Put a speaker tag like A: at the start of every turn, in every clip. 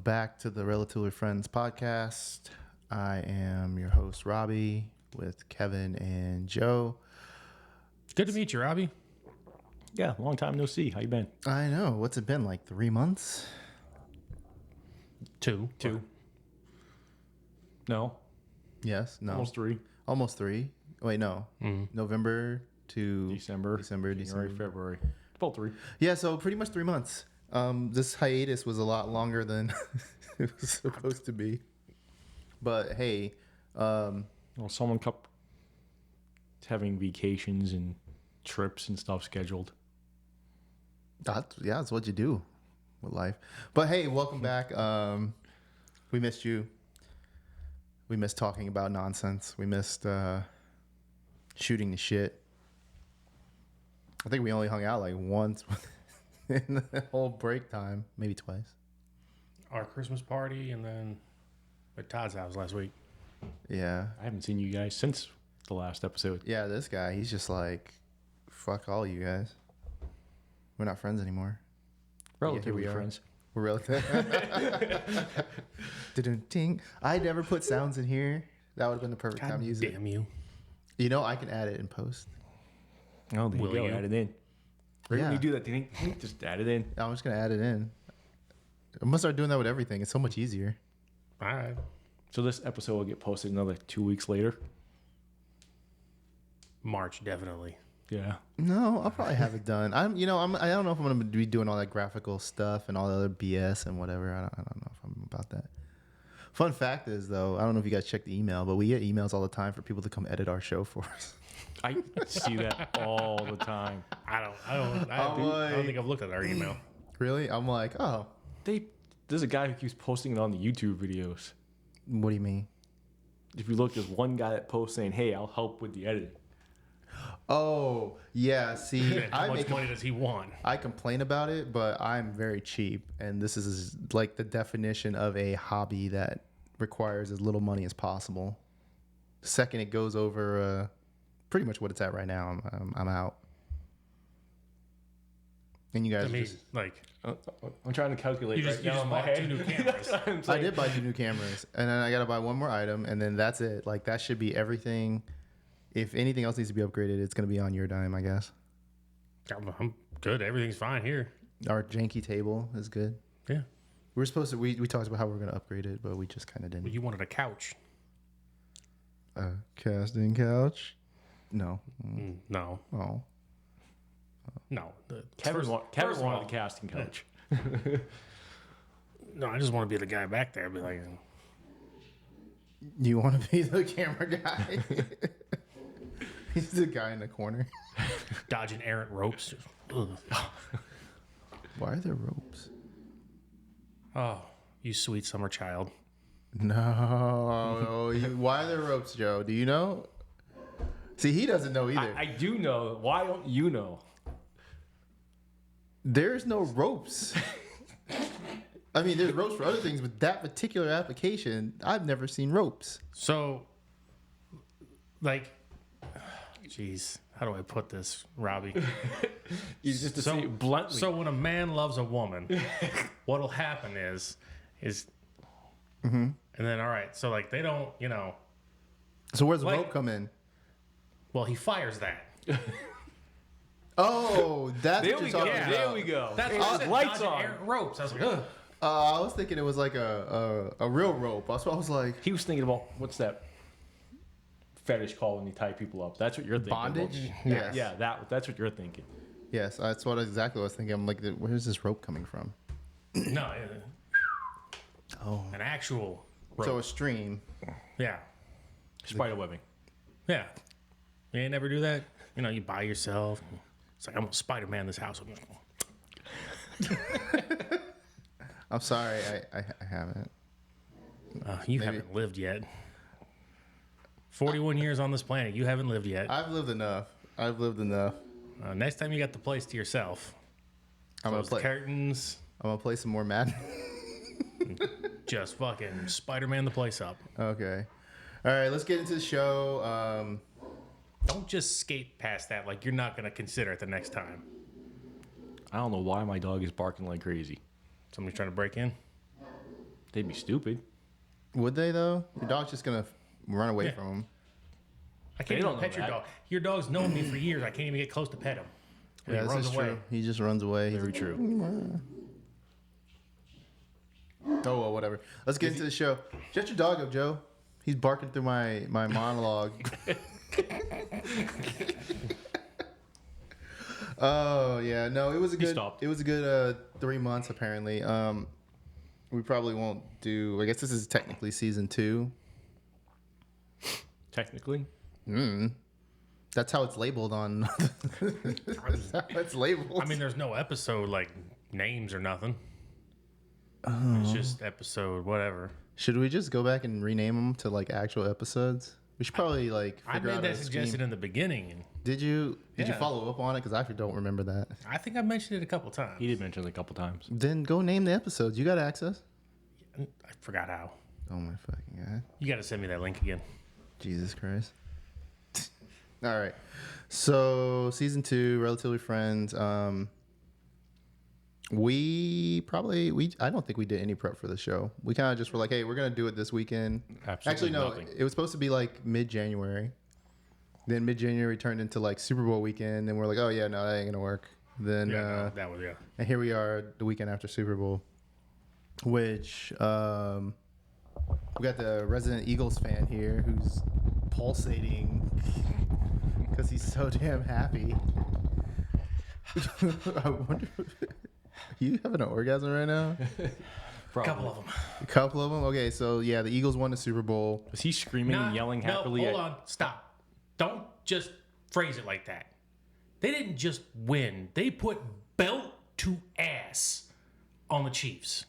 A: back to the Relatively Friends podcast. I am your host, Robbie, with Kevin and Joe.
B: Good to meet you, Robbie.
C: Yeah, long time no see. How you been?
A: I know. What's it been, like 3 months?
B: Two.
C: No,
A: Yes. No.
C: almost 3.
A: Almost 3. Wait, no. November to
C: December, January, February. About 3.
A: Yeah, so pretty much 3 months. This hiatus was a lot longer than it was supposed to be. But hey,
C: Well, someone kept having vacations and trips and stuff scheduled.
A: that's what you do with life. But hey, welcome back. We missed you. We missed talking about nonsense. We missed shooting the shit. I think we only hung out like once in the whole break time, maybe twice.
B: Our Christmas party and then at Todd's house last week.
A: Yeah.
C: I haven't seen you guys since the last episode.
A: Yeah, this guy, he's just like, fuck all you guys. We're not friends anymore.
C: Relatively
A: we are.
C: friends.
A: We're relative. Ding. I never put sounds in here. That would have been the perfect time to use it.
B: Damn you.
A: You know, I can add it in post.
C: Oh, there
B: Will
C: you go.
B: you?
C: Add it in. Right
A: Yeah.
C: when you do that, just add it in.
A: I'm just going to add it in. I'm going to start doing that with everything. It's so much easier.
B: All right.
C: So this episode will get posted another 2 weeks later.
B: March, definitely.
C: Yeah.
A: No, I'll probably have it done. I don't know if I'm going to be doing all that graphical stuff and all the other BS and whatever. I don't know if I'm about that. Fun fact is, though, I don't know if you guys check the email, but we get emails all the time for people to come edit our show for us.
C: I see that all the time.
B: I don't think I've looked at our email.
A: Really? I'm like, oh,
C: There's a guy who keeps posting it on the YouTube videos.
A: what do you mean?
C: If you look, there's one guy that posts saying, "Hey, I'll help with the editing."
A: Oh, yeah. See,
B: How much money does he want?
A: I complain about it, but I'm very cheap. And this is like the definition of a hobby that requires as little money as possible. The second it goes over pretty much what it's at right now, I'm out. And you guys
B: I mean,
A: just...
B: like,
C: I'm trying to calculate
B: you just
C: in my
B: bought
C: head.
B: 2 new cameras.
A: I did buy 2 new cameras, and then I got to buy one more item, and then that's it. Like, that should be everything. If anything else needs to be upgraded, it's going to be on your dime, I guess.
B: I'm good. Everything's fine here.
A: Our janky table is good.
B: Yeah.
A: We talked about how we were going to upgrade it, but we just kind of didn't.
B: Well, you wanted a couch.
A: A casting couch? No.
B: No.
A: Oh.
B: No.
C: Kevin
B: first
C: wanted
B: of all,
C: the casting couch.
B: No, I just want to be the guy back there. Be like,
A: You want to be the camera guy? He's the guy in the corner.
B: dodging errant ropes. Ugh.
A: Why are there ropes?
B: Oh, you sweet summer child.
A: No. Why are there ropes, Joe? Do you know? See, he doesn't know either.
C: I do know. Why don't you know?
A: There's no ropes. I mean, there's ropes for other things, but that particular application, I've never seen ropes.
B: So, like, jeez, how do I put this, Robbie?
C: You just to say it bluntly.
B: So when a man loves a woman, what'll happen is, and then all right, so like they don't,
A: So where's the
B: Like-
A: rope come in?
B: well, he fires that.
A: Oh, that's
C: there
A: what
C: we
A: you're
C: go.
A: talking about.
C: There we go.
B: That's what I said,
C: lights
B: dodging
C: on.
B: errant ropes. I was like, ugh.
A: I was thinking it was like a real rope. That's what I was like.
C: He was thinking about what's that fetish called when you tie people up? That's what you're thinking.
A: Bondage?
C: About.
A: Yes.
C: Yeah, that's what you're thinking.
A: Yes, that's what exactly what I was thinking. I'm like, where's this rope coming from?
B: No,
A: Oh.
B: an actual rope.
A: So a stream.
B: Yeah,
C: Spider webbing.
B: yeah. You ain't never do that. You buy yourself. It's like I'm a Spider-Man this house.
A: I'm sorry, I haven't.
B: You haven't lived yet. 41 years on this planet. You haven't lived yet.
A: I've lived enough.
B: Next time you got the place to yourself,
A: I'm gonna
B: close the
A: play.
B: curtains,
A: I'm gonna play some more Madden.
B: just fucking Spider-Man the place up.
A: Okay. All right, let's get into the show.
B: Don't just skate past that like you're not going to consider it the next time.
C: I don't know why my dog is barking like crazy.
B: Somebody trying to break in?
C: They'd be stupid.
A: Would they though? Your dog's just gonna run away
B: Yeah.
A: from him.
B: I
C: They
B: can't
C: don't
B: even pet
C: know
B: your
C: that.
B: dog. Your dog's known me for years. I can't even get close to pet him. He
A: Yeah, this
B: runs
A: is
B: away.
A: true. He just runs away. He's
C: Very
A: like,
C: true.
A: oh well, whatever. Let's get into the show. Shut your dog up, Joe. He's barking through my monologue. Oh yeah, no, it was a good.
C: stopped.
A: It was a good 3 months apparently. We probably won't do. I guess this is technically season 2.
C: Technically.
A: That's how it's labeled on. That's how it's labeled.
B: I mean, there's no episode like names or nothing. It's just episode whatever.
A: should we just go back and rename them to like actual episodes? We should probably like
B: I
A: figure
B: made
A: out
B: that
A: a
B: suggestion
A: scheme.
B: in the beginning, and
A: Did you
B: Yeah.
A: follow up on it? Because I don't remember that.
B: I think I mentioned it a couple times.
C: He did mention it a couple times.
A: Then go name the episodes. You got access.
B: I forgot how.
A: Oh my fucking god.
B: You got to send me that link again.
A: Jesus Christ. All right. So season 2, Relatively Friends. I don't think we did any prep for the show. We kind of just were like, hey, we're gonna do it this weekend.
C: Absolutely
A: Actually, no,
C: nothing.
A: it was supposed to be like mid-January. Then mid-January turned into like Super Bowl weekend, and we're like, oh yeah, no, that ain't gonna work. Then
B: That was
A: and here we are the weekend after Super Bowl, which we got the resident Eagles fan here who's pulsating because he's so damn happy. I wonder, you having an orgasm right now?
B: A couple of them.
A: A couple of them. Okay, so yeah, the Eagles won the Super Bowl.
C: Was he screaming and yelling happily?
B: Hold on. Stop. Don't just phrase it like that. They didn't just win. They put belt to ass on the Chiefs.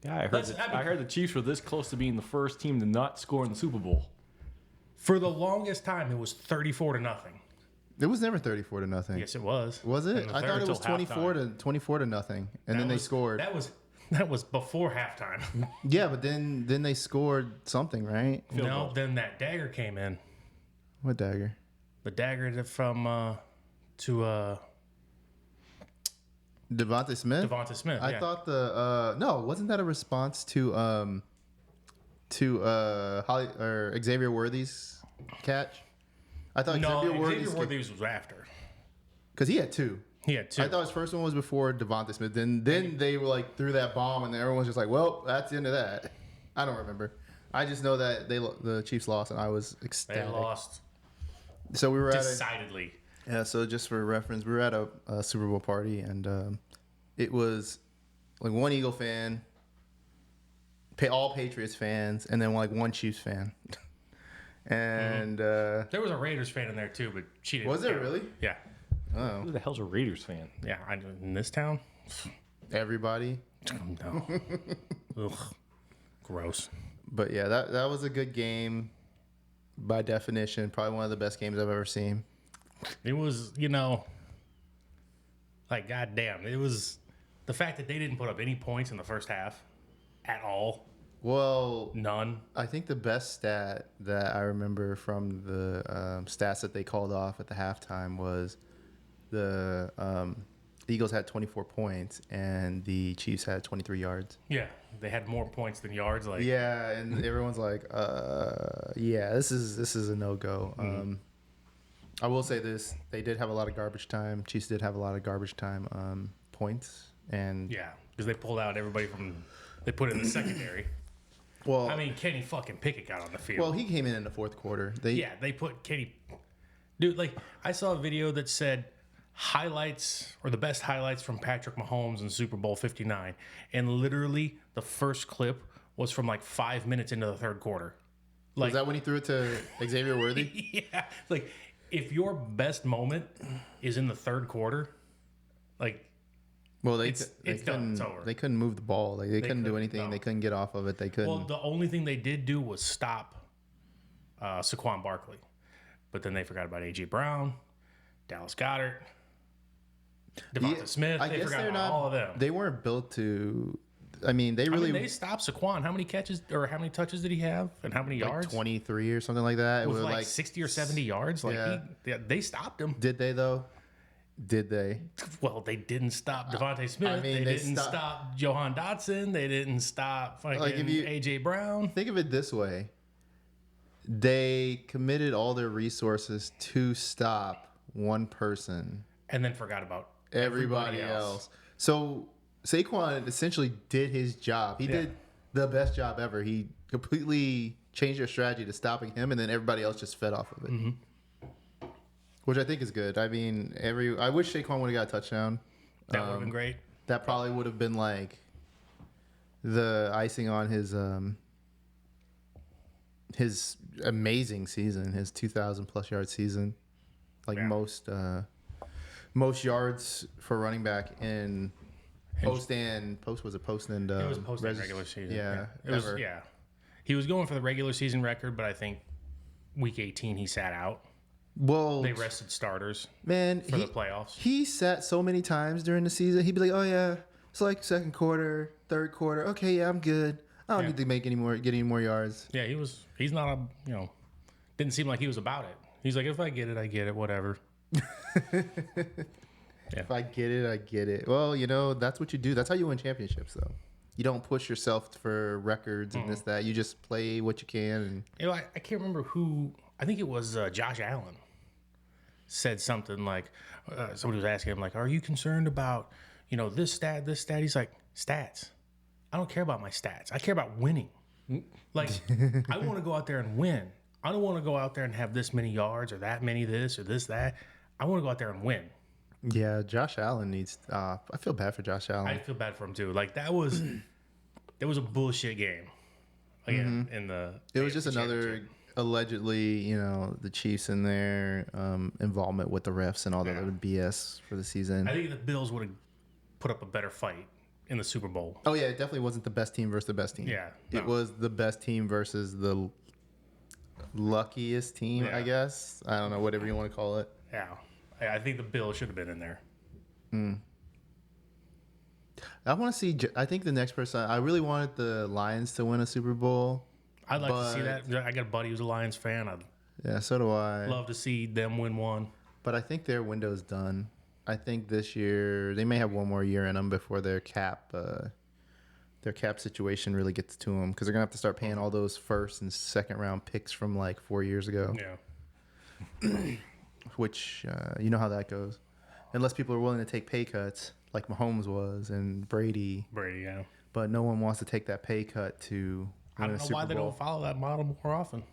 C: Yeah,
B: Let's-
C: I heard the Chiefs were this close to being the first team to not score in the Super Bowl.
B: For the longest time, it was 34-0.
A: It was never 34 to nothing.
B: Yes, it was.
A: Was it?
B: In the
A: I thought
B: third
A: it was
C: till
A: 24 to nothing, and then they scored.
B: That was before halftime.
A: Yeah, but then they scored something, right?
C: Field
B: No,
C: goal.
B: then that dagger came in.
A: What dagger?
B: The dagger from to
A: Devontae Smith.
B: Devonta Smith.
A: I
B: yeah.
A: thought no, wasn't that a response to Xavier Worthy's catch? I thought
B: no,
A: Xavier
B: Xavier Worthy's was after.
A: because he had 2.
B: He had 2.
A: I thought his first one was before Devontae Smith. Then they were like threw that bomb, and then everyone's just like, "Well, that's the end of that." I don't remember. I just know that the Chiefs lost, and I was
B: They
A: ecstatic.
B: lost
A: So we were at
B: decidedly.
A: yeah. So just for reference, we were at a Super Bowl party, and it was like one Eagle fan, all Patriots fans, and then like one Chiefs fan. And
B: There was a Raiders fan in there too, but she didn't.
A: was there
B: count.
A: really?
B: Yeah,
A: Oh,
C: Who the hell's a Raiders fan?
B: yeah. In this town,
A: everybody.
B: no. Ugh, gross.
A: But yeah, that was a good game. By definition, probably one of the best games I've ever seen.
B: It was, like goddamn. It was the fact that they didn't put up any points in the first half at all.
A: Well,
B: None.
A: I think the best stat that I remember from the stats that they called off at the halftime was the Eagles had 24 points and the Chiefs had 23 yards.
B: Yeah, they had more points than yards. Like,
A: Yeah, and everyone's like, yeah, this is a no-go. I will say this. They did have a lot of garbage time. Chiefs did have a lot of garbage time points. And
B: yeah, because they pulled out everybody from. They put it in the secondary.
A: well,
B: I mean, Kenny fucking Pickett got on the field.
A: well, he came in the fourth quarter.
B: Yeah, they put Kenny. Dude, like, I saw a video that said highlights or the best highlights from Patrick Mahomes in Super Bowl 59. And literally, the first clip was from like 5 minutes into the third quarter. Like,
A: Was that when he threw it to Xavier Worthy?
B: yeah. Like, if your best moment is in the third quarter, like,
A: Well, they
B: It's
A: they
B: done.
A: couldn't
B: It's over.
A: they couldn't move the ball. Like they couldn't do
B: couldn't,
A: anything.
B: no.
A: They couldn't get off of it. They couldn't.
B: well, the only thing they did do was stop Saquon Barkley. But then they forgot about A.J. Brown, Dallas Goedert, Devonta
A: Yeah,
B: Smith.
A: I
B: They
A: guess
B: forgot
A: they're
B: about
A: not.
B: all of them.
A: They weren't built to. I mean, they
B: I
A: really
B: mean, they stopped Saquon. How many catches or how many touches did he have, and how many
A: like
B: yards?
A: 23 or something like that. It
B: With
A: was
B: like,
A: like
B: 60 or 70 yards. Like
A: yeah.
B: they stopped him.
A: Did they though? Did they?
B: Well, they didn't stop Devontae Smith.
A: mean,
B: they
A: they
B: didn't stop Johan Dotson. They didn't stop fucking
A: Like, if you-
B: AJ Brown.
A: Think of it this way. They committed all their resources to stop one person.
B: And then forgot about
A: Everybody else. So Saquon essentially did his job. He did the best job ever. He completely changed their strategy to stopping him, and then everybody else just fed off of it. Mm-hmm. Which I think is good. I mean, I wish Saquon would have got a touchdown.
B: That would have been great.
A: That probably would have been like the icing on his amazing season, his 2,000 plus yard season, like most yards for running back in post and it was post and
B: regular season.
A: Yeah,
B: It was. Yeah, he was going for the regular season record, but I think week 18 he sat out.
A: Well,
B: They rested starters
A: man,
B: for the playoffs.
A: He sat so many times during the season. He'd be like, "Oh yeah, it's like second quarter, third quarter. Okay, yeah, I'm good. I don't need to get any more yards."
B: Yeah, he's not didn't seem like he was about it. He's like, if I get it, I get it, whatever.
A: If I get it, I get it. Well, that's what you do. That's how you win championships, though. You don't push yourself for records and this, that. You just play what you can. And
B: I can't remember who. I think it was Josh Allen said something like, somebody was asking him, like, are you concerned about, this stat, this stat? He's like, stats. I don't care about my stats. I care about winning. Like, I want to go out there and win. I don't want to go out there and have this many yards or that many this or this, that. I want to go out there and win.
A: yeah, Josh Allen needs. I feel bad for Josh Allen.
B: I feel bad for him too. Like that was a bullshit game. Again, in the
A: it was just
B: AFC
A: another
B: Championship.
A: allegedly, the Chiefs and their involvement with the refs and all that other BS for the season.
B: I think the Bills would have put up a better fight in the Super Bowl.
A: Oh yeah, it definitely wasn't the best team versus the best team.
B: Yeah,
A: It
B: no.
A: was the best team versus the luckiest team,
B: Yeah.
A: I guess. I don't know, whatever you want to call it.
B: Yeah, I think the Bills should have been in there.
A: I want to see. I think the next person. I really wanted the Lions to win a Super Bowl.
B: I'd like to see that. I got a buddy who's a Lions fan. I'd
A: Yeah, so do I.
B: love to see them win one.
A: But I think their window's done. I think this year they may have one more year in them before their cap situation really gets to them, because they're gonna have to start paying all those first and second round picks from like 4 years ago.
B: Yeah,
A: Which you know how that goes. Unless people are willing to take pay cuts, like Mahomes was and Brady,
B: yeah.
A: but no one wants to take that pay cut to
B: I
A: win
B: don't
A: a
B: know
A: Super
B: why they
A: Bowl.
B: don't follow that model more often.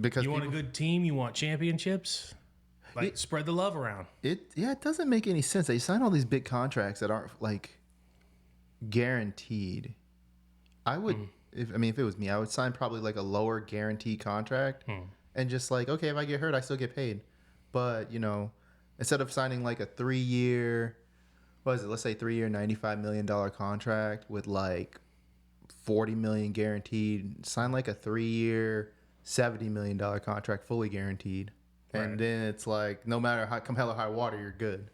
A: Because
B: You want a
A: people-
B: good team, you want championships. Like spread the love around.
A: it doesn't make any sense. They sign all these big contracts that aren't like guaranteed. I would if it was me, I would sign probably like a lower guarantee contract and just like, okay, if I get hurt, I still get paid. But, instead of signing like a 3-year, what is it? Let's say 3-year, $95 million contract with like $40 million guaranteed, sign like a 3-year, $70 million contract fully guaranteed. And
B: Right.
A: then it's like, no matter how, come hell or high water, you're good.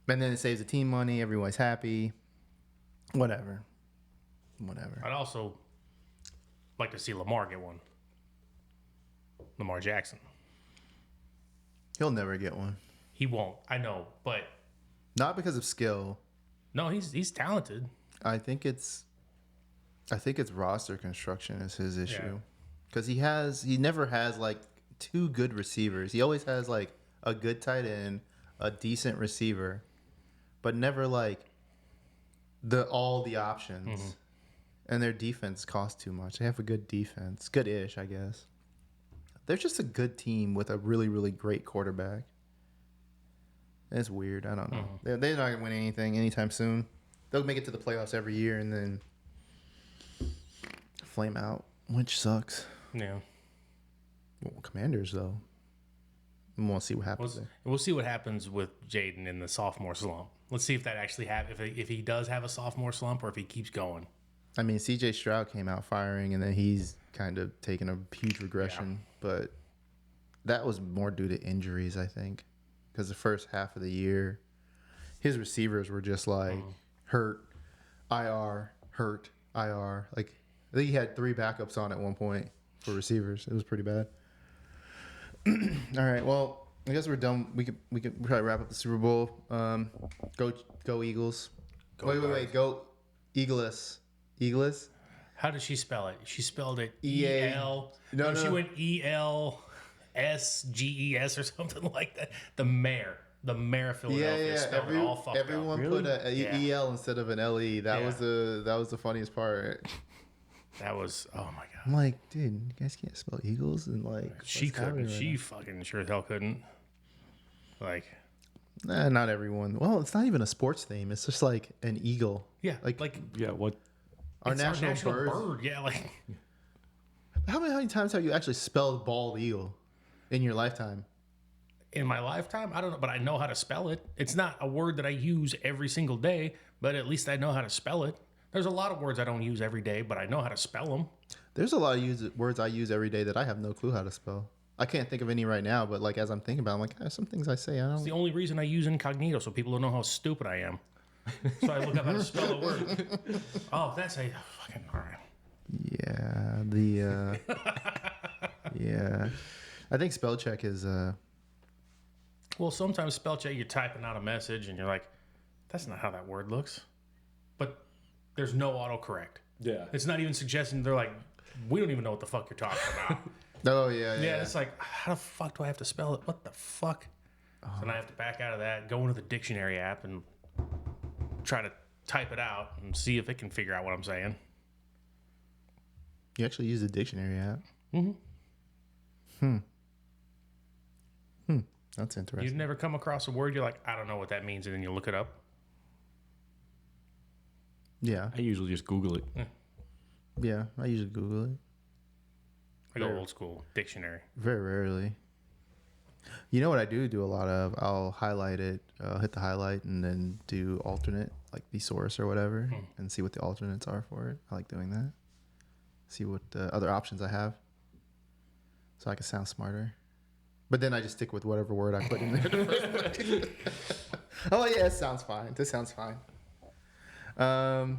A: And then it saves the team money. Everyone's happy. Whatever.
B: I'd also like to see Lamar get one. Lamar Jackson.
A: He'll never get one.
B: He won't. I know, but
A: Not because of skill.
B: no, he's talented.
A: I think it's roster construction is his issue.
B: Yeah.
A: Because he never has like two good receivers. He always has like a good tight end, a decent receiver, but never like all the options. And their defense costs too much. They have a good defense. Good-ish, I guess. They're just a good team with a really, really great quarterback. It's weird. I don't know. They're not going to win anything anytime soon. They'll make it to the playoffs every year and then flame out, which sucks.
B: Yeah.
A: Well, Commanders, though. We'll see what happens there.
B: We'll see what happens with Jaden in the sophomore slump. Let's see if that actually if he does have a sophomore slump or if he keeps going.
A: I mean, C.J. Stroud came out firing, and then he's kind of taken a huge regression. But that was more due to injuries, I think. Because the first half of the year, his receivers were just like hurt, IR, hurt, IR. Like, I think he had 3 backups on at one point for receivers. It was pretty bad. All right, well, I guess we're done. We could probably wrap up the Super Bowl. Go Eagles.
B: Go
A: Wait.
B: Birds.
A: Go Eagles. Eagles.
B: How did she spell it? She spelled it
A: E-A.
B: E-L.
A: No,
B: She
A: no.
B: went E-L-S-G-E-S or something like that. The mayor of Philadelphia spelled it all fucked
A: Everyone
B: up.
A: put a
B: Yeah.
A: EL instead of an LE. That was the funniest part.
B: That was, oh my God.
A: I'm like, dude, you guys can't spell Eagles and like.
B: She
A: what's happening
B: couldn't.
A: right
B: She fucking sure as hell couldn't. Like,
A: now? Nah, not everyone. Well, it's not even a sports theme. It's just like an eagle.
B: yeah,
A: Like-
B: like
C: Yeah, what?
A: Our
B: it's
A: national, bird.
B: Yeah, like,
A: How many times have you actually spelled bald eagle in your lifetime?
B: in my lifetime, I don't know, but I know how to spell it. It's not a word that I use every single day, but at least I know how to spell it. There's a lot of words I don't use every day, but I know how to spell them.
A: There's a lot of words I use every day that I have no clue how to spell. I can't think of any right now, but like as I'm thinking about it, I'm like, some things I say I
B: It's
A: don't.
B: the only reason I use incognito, so people don't know how stupid I am. So I look up how to spell a word. Oh, that's a fucking all right.
A: Yeah, yeah. I think spell check is
B: Well, sometimes spell check, you're typing out a message and you're like, that's not how that word looks. But there's no autocorrect.
C: Yeah.
B: It's not even suggesting. They're like, we don't even know what the fuck you're talking about.
A: oh yeah.
B: Yeah, it's like, how the fuck do I have to spell it? What the fuck? So then I have to back out of that, go into the dictionary app and try to type it out and see if it can figure out what I'm saying.
A: You actually use the dictionary app. That's interesting.
B: You've never come across a word, you're like, I don't know what that means, and then you look it up.
A: Yeah,
C: I usually just Google it.
A: yeah. I usually Google it.
B: I go old school, dictionary.
A: Very rarely. You know what I do a lot of? I'll highlight it, hit the highlight, and then do alternate, like thesaurus or whatever, and see what the alternates are for it. I like doing that. See what other options I have, so I can sound smarter. But then I just stick with whatever word I put in there. The first place. Oh yeah, it sounds fine. This sounds fine. All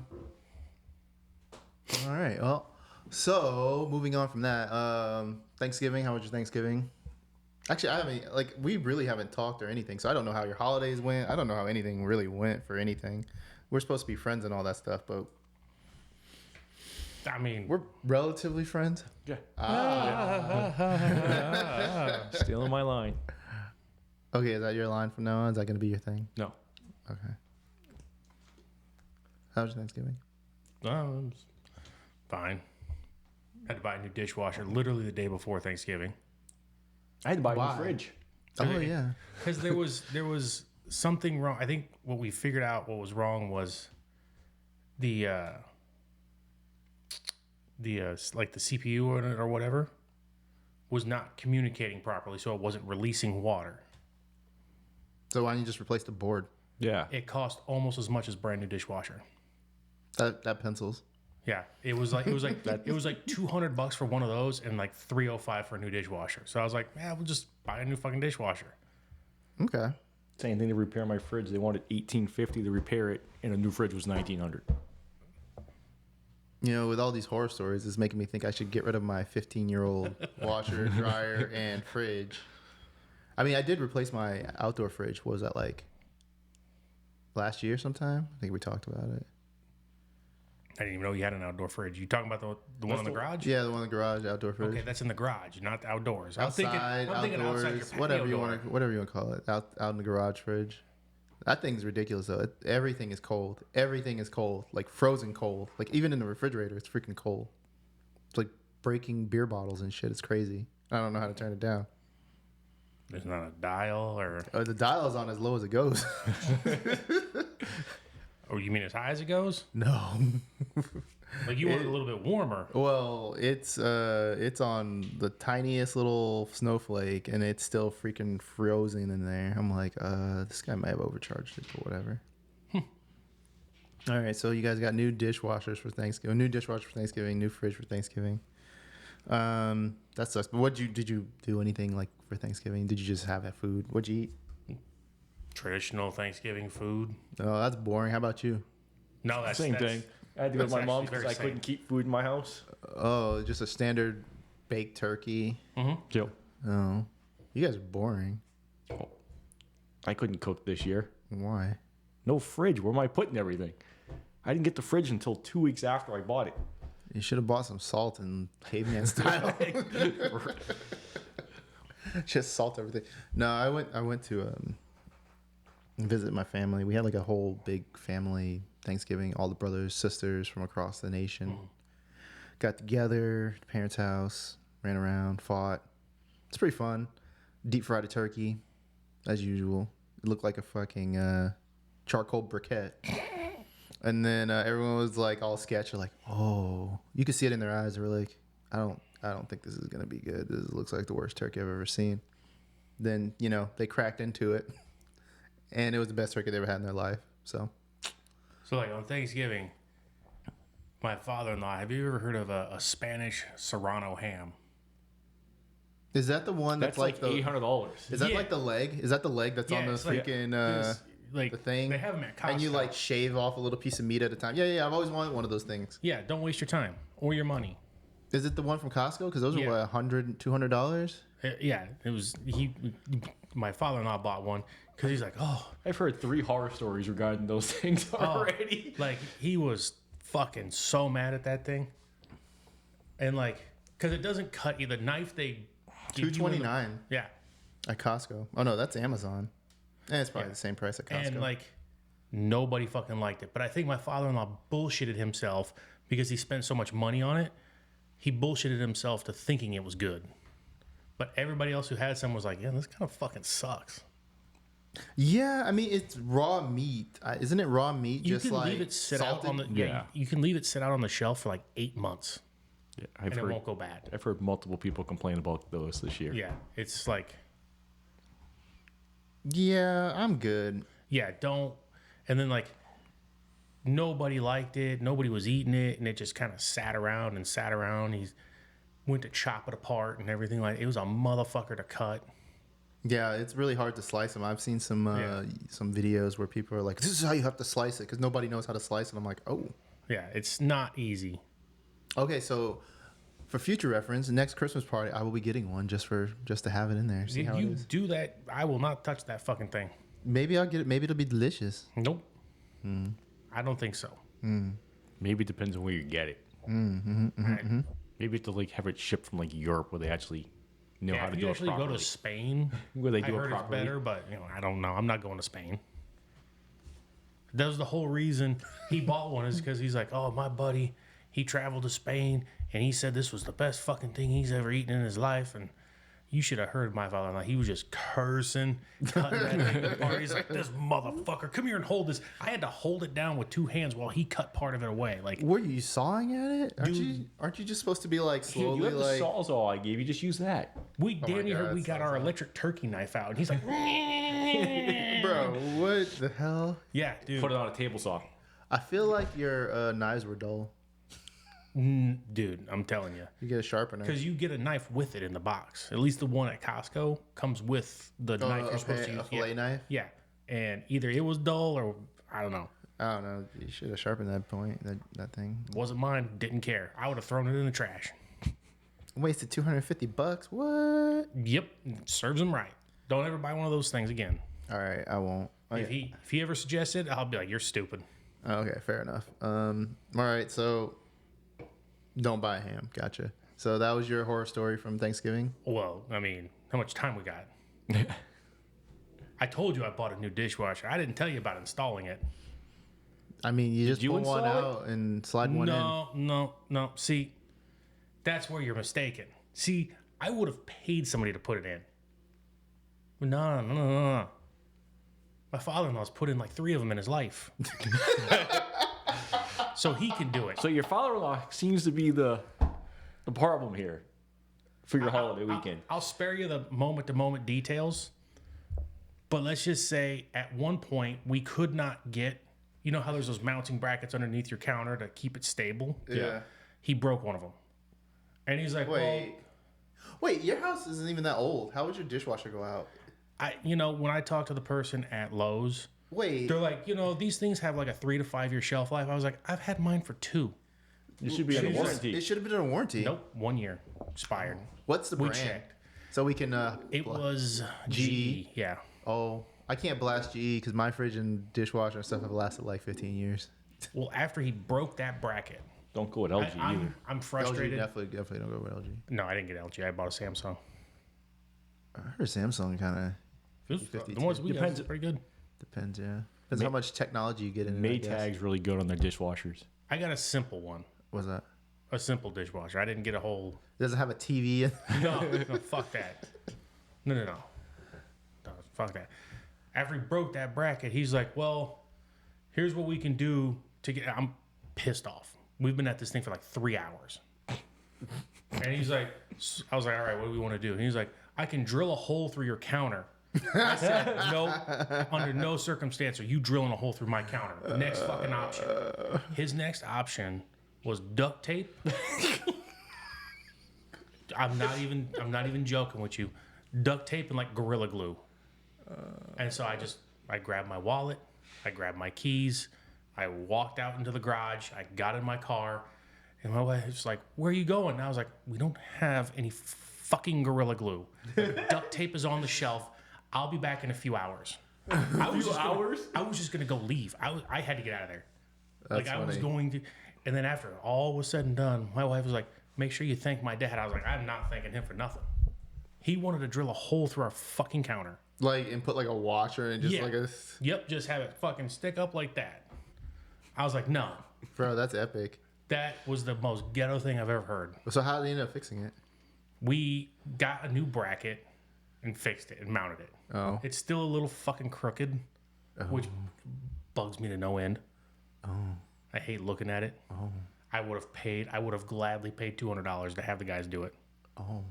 A: right. Well, so moving on from that, Thanksgiving. How was your Thanksgiving? Actually, I haven't. Like, we really haven't talked or anything, so I don't know how your holidays went. I don't know how anything really went for anything. We're supposed to be friends and all that stuff, but
B: I mean,
A: we're relatively friends.
C: Yeah. Stealing my line.
A: Okay, is that your line from now on? Is that going to be your thing?
C: No.
A: Okay. How was your Thanksgiving?
B: it was fine. Had to buy a new dishwasher literally the day before Thanksgiving.
C: I had to buy a
A: Why?
C: new fridge.
A: Oh yeah.
B: Because there was something wrong. I think what we figured out what was wrong was the like the CPU or whatever was not communicating properly, so it wasn't releasing water.
A: So why don't you just replace the board?
C: Yeah.
B: It cost almost as much as brand new dishwasher.
A: That pencils.
B: Yeah, it was like $200 for one of those and like $305 for a new dishwasher. So I was like, yeah, we'll just buy a new fucking dishwasher.
A: Okay.
C: Same thing to repair my fridge. They wanted $1,850 to repair it, and a new fridge was $1,900.
A: You know, with all these horror stories, it's making me think I should get rid of my 15-year-old washer, dryer, and fridge. I mean, I did replace my outdoor fridge. What was that, like last year sometime? I think we talked about it.
B: I didn't even know you had an outdoor fridge. You talking about the one in the garage?
A: Yeah, the one in the garage, outdoor fridge.
B: Okay, that's in the garage, not outdoors.
A: Outside,
B: I'm thinking
A: outdoors,
B: outside your patio
A: whatever you
B: door.
A: want to call it. Out in the garage fridge. That thing's ridiculous though. Everything is cold. Everything is cold, like frozen cold. Like even in the refrigerator, it's freaking cold. It's like breaking beer bottles and shit. It's crazy. I don't know how to turn it down.
B: There's not a dial or
A: The dial is on as low as it goes.
B: or you mean as high as it goes?
A: No.
B: Like you want it a little bit warmer.
A: Well, it's on the tiniest little snowflake, and it's still freaking frozen in there. I'm like, this guy might have overcharged it, but whatever. All right, so you guys got new dishwashers for Thanksgiving, new dishwasher for Thanksgiving, new fridge for Thanksgiving. That sucks. But did you do anything like for Thanksgiving? Did you just have that food? What'd you eat?
B: Traditional Thanksgiving food.
A: Oh, that's boring. How about you?
B: No, that's
C: Same thing. I had to go to
B: that's
C: my
B: actually
C: mom's because
B: very
C: I couldn't
B: same.
C: keep food in my house.
A: Oh, just a standard baked turkey.
C: Yep.
A: Oh, you guys are boring.
C: I couldn't cook this year.
A: Why?
C: No fridge. Where am I putting everything? I didn't get the fridge until 2 weeks after I bought it.
A: You should have bought some salt and caveman style. Just salt everything. No, I went to visit my family. We had like a whole big family Thanksgiving. All the brothers, sisters from across the nation got together. Parents' house, ran around, fought. It's pretty fun. Deep fried a turkey, as usual. It looked like a fucking charcoal briquette. And then everyone was like all sketchy, like, oh, you could see it in their eyes. They were like, I don't think this is gonna be good. This looks like the worst turkey I've ever seen. Then they cracked into it, and it was the best turkey they ever had in their life. So
B: like on Thanksgiving, my father-in-law. Have you ever heard of a Spanish Serrano ham?
A: is that the one that's like the
C: $800.
A: Is that like the leg? Is that the leg that's on the
B: it's like-
A: freaking
B: like
A: the thing?
B: They have them at Costco.
A: And you like shave off a little piece of meat at a time. Yeah. I've always wanted one of those things.
B: Yeah, don't waste your time or your money.
A: Is it the one from Costco? Because those are
B: Yeah.
A: what, $100, $200.
B: Yeah, it was. My father-in-law bought one because he's like, oh,
C: I've heard 3 horror stories regarding those things already.
B: like he was fucking so mad at that thing, and like because it doesn't cut you. The knife they give you in the-
A: $229
B: Yeah,
A: at Costco. Oh no, that's Amazon. And it's probably the same price at Costco.
B: and like nobody fucking liked it. But I think my father-in-law bullshitted himself because he spent so much money on it. He bullshitted himself to thinking it was good. But everybody else who had some was like, yeah, this kind of fucking sucks.
A: Yeah, I mean it's raw meat. Isn't it raw meat?
B: You
A: just
B: can
A: like
B: leave it sit
A: salted?
B: out on the
C: Yeah.
B: you can leave it sit out on the shelf for like 8 months
C: Yeah,
B: and it won't go bad.
C: I've heard multiple people complain about those this year.
B: Yeah, it's like
A: Yeah, I'm good.
B: yeah, don't. And then like nobody liked it, nobody was eating it, and it just kind of sat around and sat around. He went to chop it apart and everything. Like it was a motherfucker to cut.
A: Yeah, it's really hard to slice them. I've seen some videos where people are like, "This is how you have to slice it," because nobody knows how to slice it. I'm like, "Oh,
B: Yeah, it's not easy.
A: okay." So, for future reference, next Christmas party, I will be getting one just to have it in there. See
B: If
A: how it
B: you
A: is.
B: do that, I will not touch that fucking thing.
A: Maybe I'll get it. Maybe it'll be delicious.
B: Nope. I don't think so.
C: Maybe it depends on where you get it.
B: Right.
C: Maybe to like have it shipped from like Europe where they actually know
B: Yeah,
C: how
B: if
C: to
B: you
C: do it
B: actually go
C: properly.
B: to Spain,
C: Where they
B: I
C: do it
B: heard it's
C: properly.
B: better, but I don't know. I'm not going to Spain. That was the whole reason he bought one is because he's like, oh, my buddy, he traveled to Spain and he said this was the best fucking thing he's ever eaten in his life. And you should have heard my father-in-law. He was just cursing, cutting that thing apart. He's like, this motherfucker, come here and hold this. I had to hold it down with 2 hands while he cut part of it away. Like,
A: Were you sawing at it? Aren't you just supposed to be like
C: Dude,
A: slowly
C: you have the
A: like?
C: sawzall I gave you. Just use that.
B: we damn near
A: God,
B: heard we got our
A: sounds
B: electric turkey knife out. And he's like,
A: Bro, what the hell?
B: yeah, dude.
C: Put it on a table saw.
A: I feel like your knives were dull.
B: Dude, I'm telling you.
A: You get a sharpener.
B: Because you get a knife with it in the box. At least the one at Costco comes with the knife you're supposed to use.
A: a fillet knife.
B: Yeah. And either it was dull or I don't know.
A: I don't know. You should have sharpened that point. That thing.
B: Wasn't mine. Didn't care. I would have thrown it in the trash.
A: Wasted $250. What?
B: Yep. Serves him right. Don't ever buy one of those things again.
A: All right, I won't.
B: If he ever suggests it, I'll be like, you're stupid.
A: Okay, fair enough. All right, so don't buy ham. Gotcha. So that was your horror story from Thanksgiving.
B: Well, I mean, how much time we got? I told you I bought a new dishwasher. I didn't tell you about installing it.
A: I mean, you just
C: you
A: pull one
C: install it?
A: out and slide one in.
B: No. See, that's where you're mistaken. See, I would have paid somebody to put it in. No. My father-in-law's put in like 3 of them in his life. So he can do it.
C: So your father-in-law seems to be the problem here for your holiday weekend.
B: I'll spare you the moment-to-moment details. But let's just say at one point we could not get, you know how there's those mounting brackets underneath your counter to keep it stable?
A: Yeah.
B: He broke one of them. And he's like,
A: Wait, your house isn't even that old. How would your dishwasher go out?
B: when I talked to the person at Lowe's,
A: Wait.
B: they're like, these things have like a 3 to 5 year shelf life. I was like, I've had mine for 2.
C: You should be under
A: It
C: warranty.
A: should have been a warranty.
B: Nope, 1 year expired.
A: What's the
B: We
A: brand?
B: checked.
A: So we can.
B: It was
A: GE.
B: GE. Yeah.
A: Oh, I can't blast GE because my fridge and dishwasher and stuff have lasted like 15 years.
B: Well, after he broke that bracket,
C: Don't go with LG either.
B: I'm
A: LG
B: frustrated.
A: definitely don't go with LG.
B: No, I didn't get LG. I bought a Samsung.
A: I heard Samsung kind of
B: The ones we
C: Depends.
B: got is pretty good.
A: depends. Yeah, depends how much technology you get in. it, I guess.
C: Maytag's really good on their dishwashers.
B: I got a simple one,
A: What's that?
B: a simple dishwasher. I didn't get a whole.
A: Does it have a TV?
B: No, fuck that. No, fuck that. After he broke that bracket, he's like, "Well, here's what we can do to get." I'm pissed off. We've been at this thing for like 3 hours, and he's like, "I was like, all right, what do we want to do?" And he's like, "I can drill a hole through your counter." I said, "No, under no circumstance are you drilling a hole through my counter." Next fucking option. His next option was duct tape. I'm not even joking with you. Duct tape and like Gorilla Glue. And so I grabbed my wallet, I grabbed my keys, I walked out into the garage, I got in my car, and my wife was like, "Where are you going?" And I was like, "We don't have any fucking Gorilla Glue. Duct tape is on the shelf. I'll be back in a few hours." I was just gonna go leave. I had to get out of there.
A: That's
B: I was
A: funny.
B: going to, and then after all was said and done, my wife was like, "Make sure you thank my dad." I was like, "I'm not thanking him for nothing." He wanted to drill a hole through our fucking counter.
A: Like and put like a washer and just
B: Yeah.
A: like a.
B: Yep, just have it fucking stick up like that. I was like, no,
A: Bro, that's epic.
B: that was the most ghetto thing I've ever heard.
A: So how did you end up fixing it?
B: We got a new bracket and fixed it and mounted it.
A: Oh.
B: It's still a little fucking crooked, which bugs me to no end.
A: Oh.
B: I hate looking at it.
A: Oh.
B: I would have gladly paid $200 to have the guys do it.
A: Oh.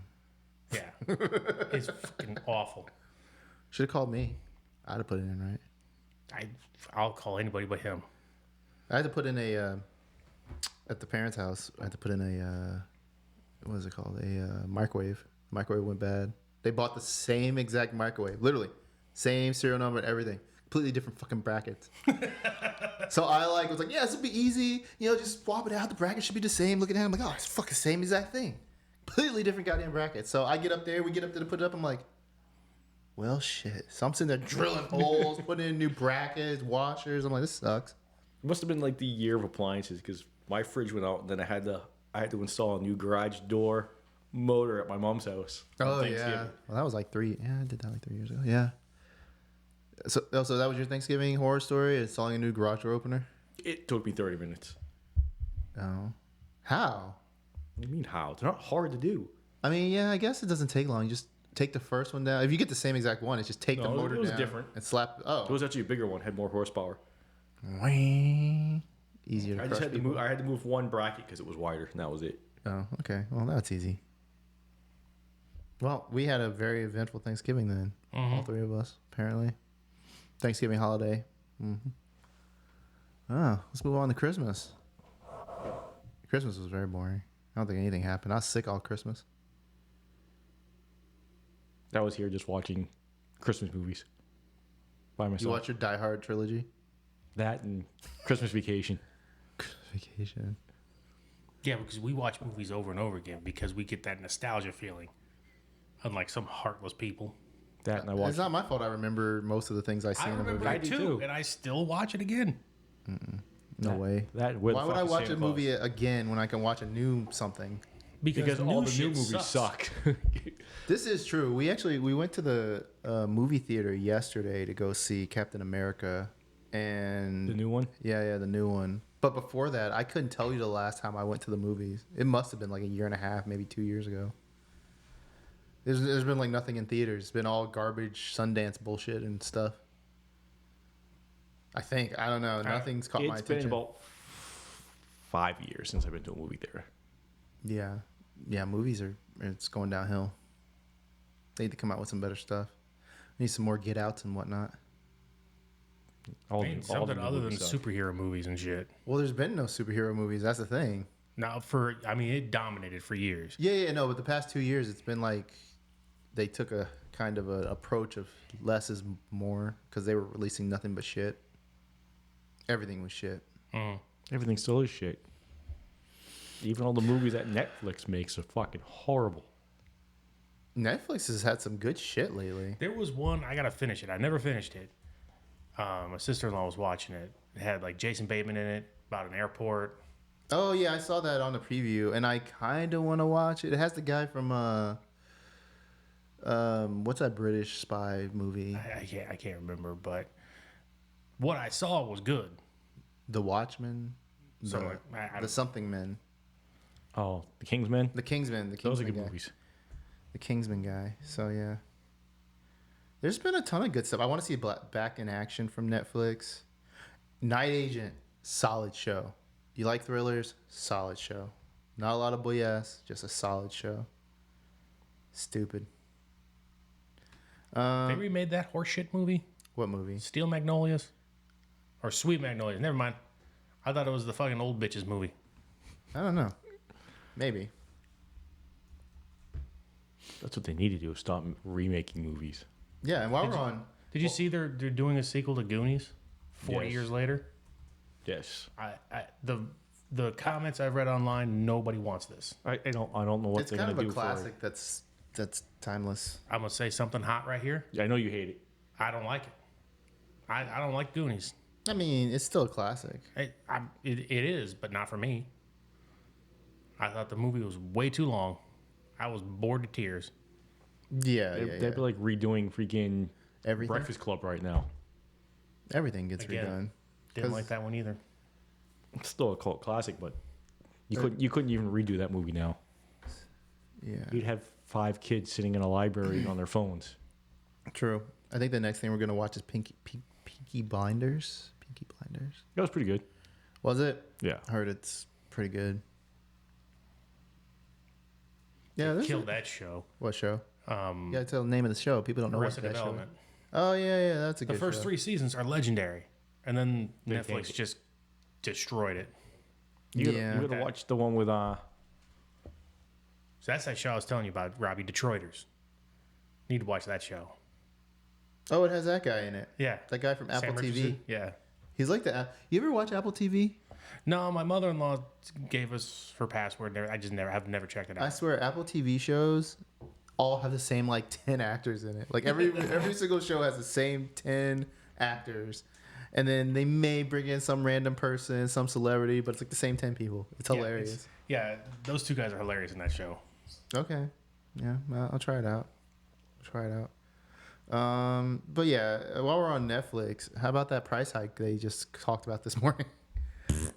B: Yeah. It's fucking awful.
A: Should have called me. I'd have put it in right.
B: I'll call anybody but him.
A: I had to put in a at the parents' house. I had to put in a what is it called? A microwave. Microwave went bad. They bought the same exact microwave, literally same serial number and everything. Completely different fucking brackets. So I was like, yeah, this will be easy. You know, just swap it out. The bracket should be the same. Looking at it, I'm like, oh, it's fucking same exact thing. Completely different goddamn bracket. So I get up there. We get up there to put it up. I'm like, well, shit. So I'm sitting there drilling holes, putting in new brackets, washers. I'm like, this sucks.
C: It must have been like the year of appliances because my fridge went out and then I had to install a new garage door motor at my mom's house. on
A: Oh
C: Thanksgiving.
A: yeah. Well, that was like 3. Yeah, I did that like 3 years ago. Yeah. So that was your Thanksgiving horror story? Installing a new garage door opener?
C: It took me 30 minutes.
A: Oh. How?
C: What do you mean how? They're not hard to do.
A: I mean, yeah, I guess it doesn't take long. You just take the first one down. If you get the same exact one, it's just take the
C: No,
A: motor
C: it was
A: down
C: different.
A: and slap.
C: It
A: Oh.
C: was actually a bigger one, had more horsepower.
A: Easier to
C: I
A: crush
C: just had to
A: people.
C: move. I had to move one bracket because it was wider, and that was it.
A: Oh, okay. Well, that's easy. Well, we had a very eventful Thanksgiving then. All 3 of us, apparently. Thanksgiving holiday. Let's move on to Christmas. Christmas was very boring. I don't think anything happened. I was sick all Christmas.
C: I was here just watching Christmas movies by myself.
A: You watch your Die Hard trilogy?
C: That and Christmas Vacation.
A: Vacation.
B: Yeah, because we watch movies over and over again because we get that nostalgia feeling. Unlike some heartless people.
C: That and I
A: It's
C: watched.
A: not my fault. I remember most of the things I see
B: I
A: in a
B: remember
A: movie.
B: it
C: do
B: too,
C: too.
B: and I still watch it again.
A: No way.
C: That with
A: Why would I
C: fucking
A: watch a
C: Santa
A: movie
C: Claus.
A: again when I can watch a new something?
C: Because all the new
B: shit
C: movies
B: sucks.
C: suck.
A: This is true. We went to the movie theater yesterday to go see Captain America, and
C: The new one.
A: yeah, the new one. But before that, I couldn't tell you the last time I went to the movies. It must have been like a year and a half, maybe 2 years ago. There's been like nothing in theaters. It's been all garbage, Sundance bullshit and stuff. I think. I don't know. Nothing's caught my
C: It's been
A: attention.
C: about 5 years since I've been to a movie theater.
A: Yeah, movies it's going downhill. They need to come out with some better stuff. Need some more Get Outs and whatnot.
C: All
B: I mean,
C: all
B: something
C: new
B: other than
C: movies suck.
B: superhero movies and shit.
A: Well, there's been no superhero movies. That's the thing.
B: Now, it dominated for years.
A: Yeah, no, but the past 2 years, it's been like they took a kind of an approach of less is more because they were releasing nothing but shit. Everything was shit.
C: Everything still is shit. Even all the movies that Netflix makes are fucking horrible.
A: Netflix has had some good shit lately.
B: There was one, I gotta finish it. I never finished it. My sister-in-law was watching it. It had like Jason Bateman in it about an airport.
A: Oh yeah, I saw that on the preview, and I kind of want to watch it. It has the guy from what's that British spy movie?
B: I can't remember, but what I saw was good.
A: The Watchmen,
B: So
A: the Something Men,
C: Oh, the Kingsman.
A: the Kingsman, the Kingsman
C: Those are good
A: guy.
C: movies.
A: The Kingsman guy. So yeah, there's been a ton of good stuff. I want to see back in action from Netflix. Night Agent, solid show. You like thrillers? Solid show. Not a lot of BS, just a solid show. Stupid.
B: They remade that horseshit movie,
A: What movie?
B: Steel Magnolias, or Sweet Magnolias. Never mind. I thought it was the fucking old bitches movie.
A: I don't know. Maybe.
C: That's what they need to do. Stop remaking movies.
A: Yeah, and while we're on,
B: Did you see they're doing a sequel to Goonies? 40
C: Yes.
B: years later.
C: Yes.
B: The comments I've read online, nobody wants this.
C: I don't know what
A: it's
C: they're
A: kind
C: gonna
A: of a
C: do
A: classic that's timeless.
C: for
B: I'm gonna say something hot right here.
C: it. I know you hate it.
B: I don't like it. I don't like Goonies.
A: I mean, it's still a classic.
B: It is, but not for me. I thought the movie was way too long. I was bored to tears.
A: Yeah,
C: They'd be like redoing freaking
A: Everything.
C: Breakfast Club right now.
A: Everything gets
B: Again.
A: redone.
B: Didn't
A: 'Cause-
B: like that one either.
C: It's still a cult classic, but you couldn't even redo that movie now.
A: Yeah,
C: You'd have 5 kids sitting in a library on their phones.
A: true. I think the next thing we're gonna watch is Peaky Blinders. Peaky Blinders.
C: That was pretty good.
A: Was it?
C: Yeah.
A: I heard it's pretty good. Yeah,
B: They
A: this
B: killed that show.
A: what show? You
B: Um,
A: gotta tell the name of the show. People don't know what
B: Arrested
A: that show.
B: Development.
A: Oh yeah, that's a
B: The
A: good
B: first
A: show.
B: 3 seasons are legendary, and then
C: They
B: Netflix
C: tanked it.
B: just destroyed it.
C: You gotta,
A: Yeah.
C: you gotta
B: Okay.
C: watch the one with
B: So that's that show I was telling you about, Robbie, Detroiters. Need to watch that show.
A: Oh, it has that guy in it.
B: Yeah.
A: That guy from Apple
B: Sam
A: TV.
B: Richardson? Yeah.
A: He's like the. You ever watch Apple TV?
B: No, my mother-in-law gave us her password. There, I just never checked it
A: I
B: out.
A: swear, Apple TV shows all have the same like 10 actors in it. Like every single show has the same 10 actors, and then they may bring in some random person, some celebrity, but it's like the same 10 people. It's
B: Yeah,
A: hilarious.
B: Yeah, those 2 guys are hilarious in that show.
A: Okay, yeah, well, I'll try it out. But yeah, while we're on Netflix, how about that price hike they just talked about this morning?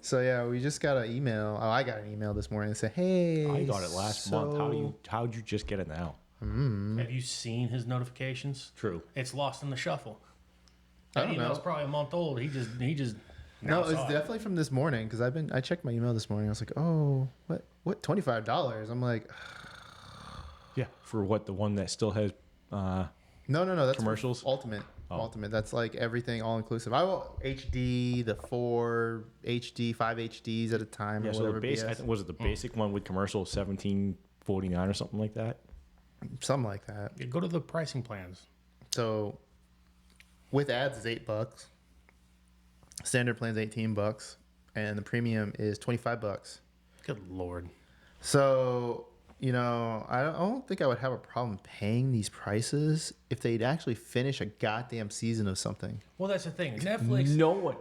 A: So yeah, we just got an email. Oh, I got an email this morning that said, "Hey,
C: I got it last month. How'd you just get it now?
B: Have you seen his notifications?
C: True.
B: It's lost in the shuffle.
A: I
B: That
A: don't
B: email's
A: know.
B: probably a month old. He just
A: No,
B: now
A: it's
B: saw it.
A: definitely from this morning because I checked my email this morning. I was like, oh, what $25? I'm like,
C: Yeah. For what, the one that still has
A: no, that's for
C: Commercials?
A: Ultimate.
C: Oh.
A: Ultimate. That's like everything all inclusive. I want HD, the 4 HD, 5 HDs at a time
C: yeah,
A: or
C: so
A: whatever.
C: the basic, I
A: BS.
C: think, was it the basic one with commercial $17.49 or something like that?
A: Something like that.
B: Yeah, go to the pricing plans.
A: So with ads is $8. Standard plan's $18, and the premium is $25.
B: Good lord.
A: So, you know, I don't think I would have a problem paying these prices if they'd actually finish a goddamn season of something.
B: Well, that's the thing. Netflix,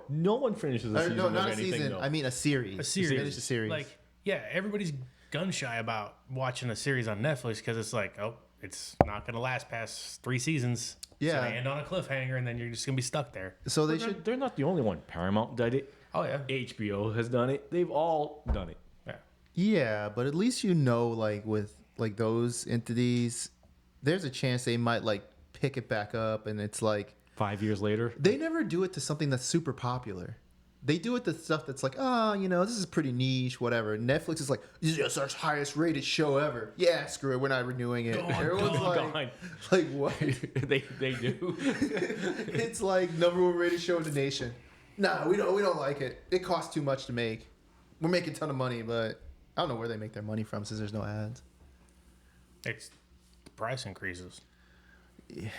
C: No one finishes a
A: Or,
C: season
A: no,
C: of
A: not a
C: anything,
A: season.
C: though.
A: I mean a series.
B: a series,
A: Finish a series.
B: like, yeah, everybody's gun shy about watching a series on Netflix because it's like, oh, it's not gonna last past 3 seasons.
A: Yeah.
B: So they end on a cliffhanger, and then you're just gonna be stuck there.
A: So they
C: They're-
A: should.
C: They're not the only one. Paramount did it.
B: Oh yeah.
C: HBO has done it. They've all done it.
B: Yeah.
A: Yeah, but at least you know, like with like those entities, there's a chance they might like pick it back up, and it's like
C: 5 years later.
A: they never do it to something that's super popular. They do it to stuff that's like, oh, you know, this is pretty niche, whatever. Netflix is like, this is our highest rated show ever. Yeah, screw it, we're not renewing it. Everyone's like what?
C: they do.
A: It's like number one rated show in the nation. Nah, we don't like it. It costs too much to make. We're making a ton of money, but I don't know where they make their money from since there's no ads.
B: It's the price increases.
A: Yeah,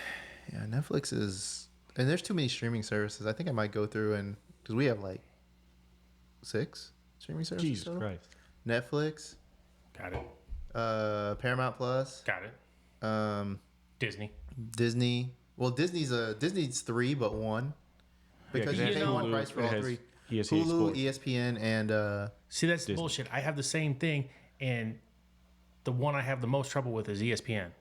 A: Netflix is, and there's too many streaming services. I think I might go through and because we have like 6 streaming services.
C: Jesus
A: total.
C: Christ.
A: Netflix,
B: Got it.
A: Paramount Plus,
B: Got it. Disney.
A: Disney. Well, Disney's 3, but 1 because
C: Yeah,
A: you
C: 'cause
A: pay
C: it has
A: one
C: Hulu,
A: price for
C: it
A: all
C: has
A: 3.
C: ESPN
A: Hulu,
C: Sports.
A: ESPN, and
B: See, that's
C: Disney.
B: bullshit. I have the same thing, and the one I have the most trouble with is ESPN.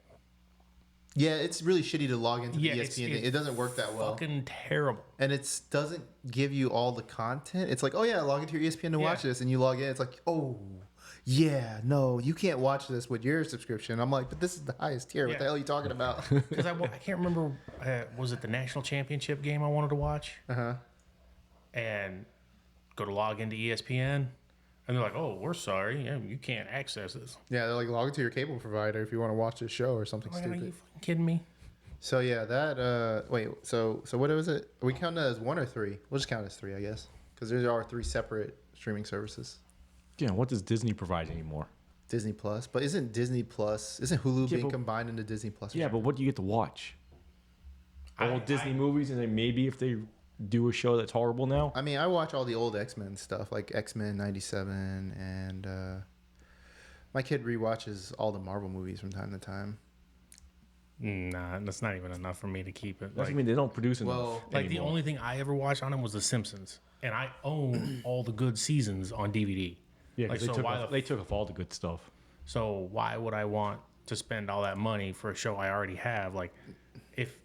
A: yeah, it's really shitty to log into the
B: Yeah,
A: ESPN thing. It doesn't work that well.
B: Fucking terrible.
A: And it doesn't give you all the content. It's like, oh yeah, log into your ESPN to watch
B: Yeah.
A: this, and you log in. It's like, oh yeah, no, you can't watch this with your subscription. I'm like, but this is the highest tier. What
B: Yeah.
A: the hell are you talking about?
B: Because I can't remember, was it the national championship game I wanted to watch?
A: Uh-huh.
B: And go to log into ESPN, and they're like, "Oh, we're sorry, you can't access this."
A: Yeah, they're like, log into your cable provider if you want to watch this show or something
B: I'm like, are
A: stupid.
B: you fucking kidding me?
A: So yeah, that wait, so what was it? Are we count that as 1 or 3? We'll just count it as 3, I guess, because there are 3 separate streaming services.
C: Yeah, what does Disney provide anymore?
A: Disney Plus, but isn't Hulu being
C: but-
A: combined into Disney Plus?
C: Yeah, but what do you get to watch? All
B: I-
C: Disney movies, and then maybe if they do a show that's horrible now.
A: I mean, I watch all the old X-Men stuff, like X-Men '97, and my kid rewatches all the Marvel movies from time to time.
B: Nah, that's not even enough for me to keep it.
C: That's
B: Like,
C: I mean, they don't produce enough.
A: Well,
B: like the
C: anymore.
B: only thing I ever watched on him was The Simpsons, and I own all the good seasons on DVD.
C: Yeah, 'cause
B: like, so
C: they took off all the good stuff.
B: So why would I want to spend all that money for a show I already have? Like, if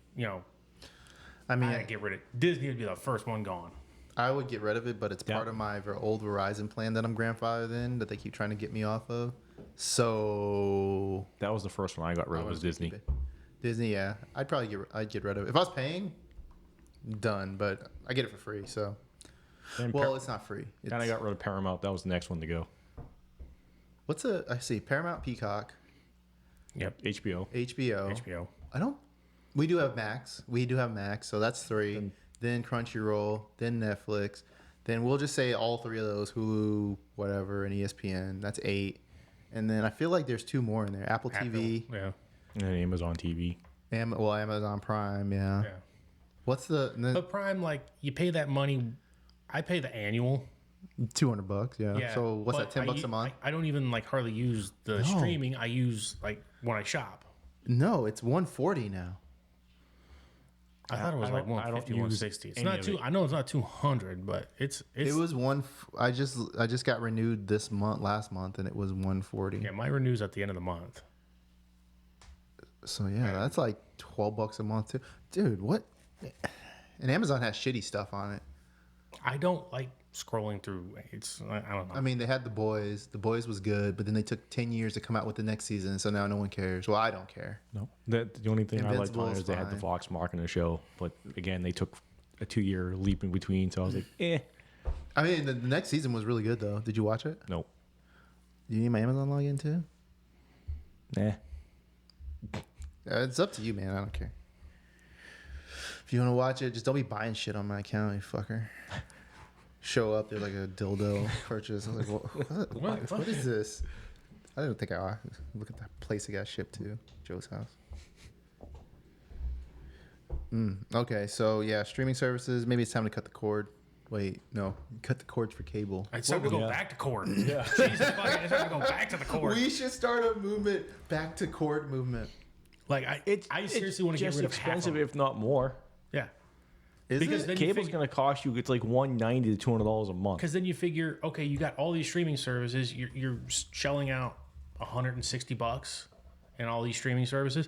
A: I mean,
B: I get rid of Disney, would be the first one gone.
A: I would get rid of it, but it's
C: Yeah.
A: part of my old Verizon plan that I'm grandfathered in that they keep trying to get me off of. So
C: That was the first one I got rid of was Disney.
A: Disney, yeah, I'd get rid of it if I was paying. Done, but I get it for free. So,
C: Then
A: well, it's not free.
C: Then I got rid of Paramount. That was the next one to go.
A: I see Paramount, Peacock,
B: Yep.
C: HBO.
A: HBO.
B: HBO.
A: We do have Max. So that's 3. Then Crunchyroll, then Netflix. Then we'll just say all 3 of those, Hulu, whatever, and ESPN. That's 8. And then I feel like there's 2 more in there. Apple TV,
B: Yeah.
C: And then Amazon TV.
A: Amazon Prime, yeah.
B: Yeah.
A: What's the
B: But Prime, like, you pay that money. I pay the annual.
A: $200? Yeah.
B: Yeah.
A: So what's
B: but
A: that? $10 a month?
B: I don't even like hardly use the
A: No.
B: streaming. I use like when I shop.
A: No, it's $140 now.
B: I thought it was
C: I
B: like
C: don't- I don't
B: 150,
C: use
B: 160. It's
C: any
B: not
C: of
B: too.
C: it.
B: I know it's not 200, but it's.
A: It was I just got renewed last month, and it was $140.
B: Yeah, my renew's at the end of the month.
A: So yeah, that's like $12 a month too, dude. What? And Amazon has shitty stuff on it.
B: I don't like scrolling through. I don't know.
A: I mean, they had The Boys. The Boys was good, but then they took 10 years to come out with the next season, so now no one cares. Well, I don't care.
C: No, the only thing I liked
A: Invincible
C: on it
A: is
C: is they had the
A: fine.
C: Fox marketing the show, but again, they took a 2-year leap in between. So I was like,
A: I mean, the next season was really good though. Did you watch it?
C: nope,
A: Do you need my Amazon login too?
C: nah.
A: It's up to you, man. I don't care. If you want to watch it, just don't be buying shit on my account, you fucker. Show up, there's like a dildo purchase. I was like, what is this? I didn't think I look at that place it got shipped to, Joe's house. Okay, so yeah, streaming services. Maybe it's time to cut the cord. Wait, no, cut the cords for cable.
B: It's time to go
C: Yeah.
B: back to cord. Yeah. Jesus fucking, it's time to go back to the cord.
A: We should start a movement back to cord movement.
B: Like I seriously want to get
C: just
B: rid of half
C: expensive,
B: of it.
C: if not more.
B: Yeah.
A: Is
B: Because
A: it?
B: then you
C: Cable's
B: figure,
C: going to cost you. It's like $190 to $200 a month.
B: because then you figure, okay, you got all these streaming services. You're shelling out $160 and all these streaming services.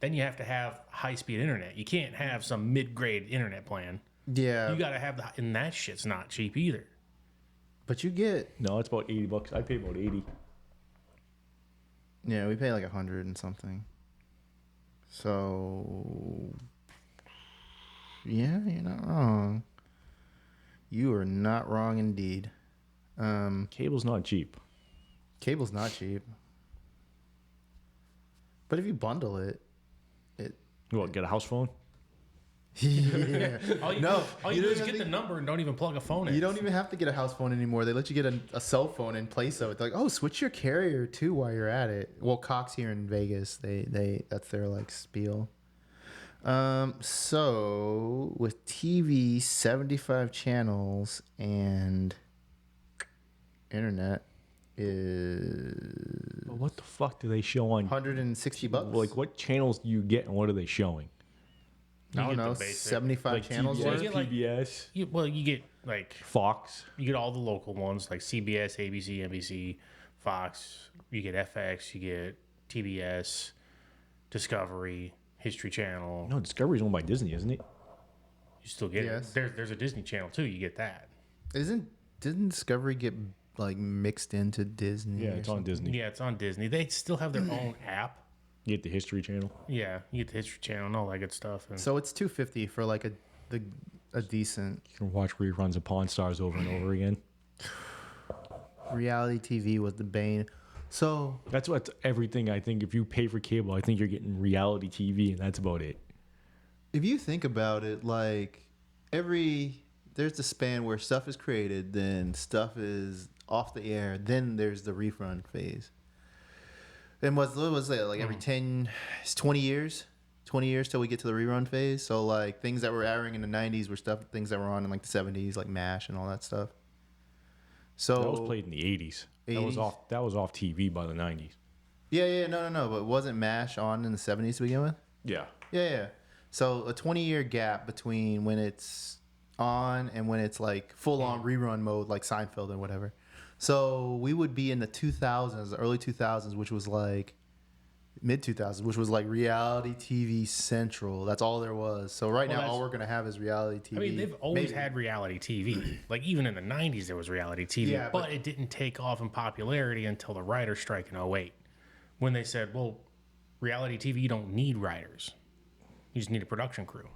B: Then you have to have high speed internet. You can't have some mid grade internet plan.
A: Yeah,
B: You got to have and that shit's not cheap either.
A: but you get
C: No, it's about $80. I pay about 80.
A: yeah, we pay like 100 and something. So yeah, you're not wrong. You are not wrong indeed.
C: Cable's not cheap.
A: Cable's not cheap, but if you bundle it,
C: What, get a house phone?
A: yeah.
B: All you
A: you
B: do is
A: don't
B: get the
A: think-
B: number and don't even plug a phone in.
A: You don't even have to get a house phone anymore. They let you get a cell phone in place of it. They're like, oh, switch your carrier too while you're at it. Well, Cox here in Vegas, they that's their like spiel. So with TV, 75 channels and internet, is
C: But what the fuck do they show on?
A: $160.
C: Like, what channels do you get and what are they showing?
A: I
B: You
A: don't
B: get
A: know,
B: the basic.
A: 75
C: Like
A: channels
C: TBS,
A: worth.
B: You get, like-
C: PBS,
B: You get like
C: Fox.
B: you get all the local ones like CBS, ABC, NBC, Fox. You get FX. You get TBS, Discovery, History Channel.
C: No, Discovery's owned by Disney, isn't it?
B: You still get
A: Yes.
B: it. There's a Disney Channel too. You get that.
A: Didn't Discovery get like mixed into Disney?
C: Yeah,
A: or
C: it's on
A: something?
C: Disney.
B: Yeah, it's on Disney. They still have their own app.
C: You get the History Channel.
B: Yeah, you get the History Channel and all that good stuff. And
A: So it's $250 for like a decent
C: You can watch reruns of Pawn Stars over and over again.
A: reality TV was the bane. So
C: That's what everything. I think if you pay for cable, I think you're getting reality TV, and that's about it.
A: if you think about it, like there's the span where stuff is created, then stuff is off the air, then there's the rerun phase. And what was it like every 20 years? 20 years till we get to the rerun phase. So like things that were airing in the 90s were things that were on in like the 70s, like MASH and all that stuff. So
C: That was played in the 80s. That was
A: 80s?
C: off. That was off TV by the 90s.
A: yeah, no. But wasn't MASH on in the 70s to begin with?
C: Yeah.
A: Yeah. So a 20-year gap between when it's on and when it's like full on rerun mode, like Seinfeld and whatever. So we would be in the 2000s, the early 2000s, which was like mid 2000s, which was like reality TV central. That's all there was. So right now, all we're gonna have is reality TV.
B: I mean, they've always
A: Maybe.
B: had reality TV. Like even in the '90s, there was reality TV,
A: Yeah,
B: but
A: but-
B: it didn't take off in popularity until the writer's strike in '08, when they said, "Well, reality TV, you don't need writers. You just need a production crew."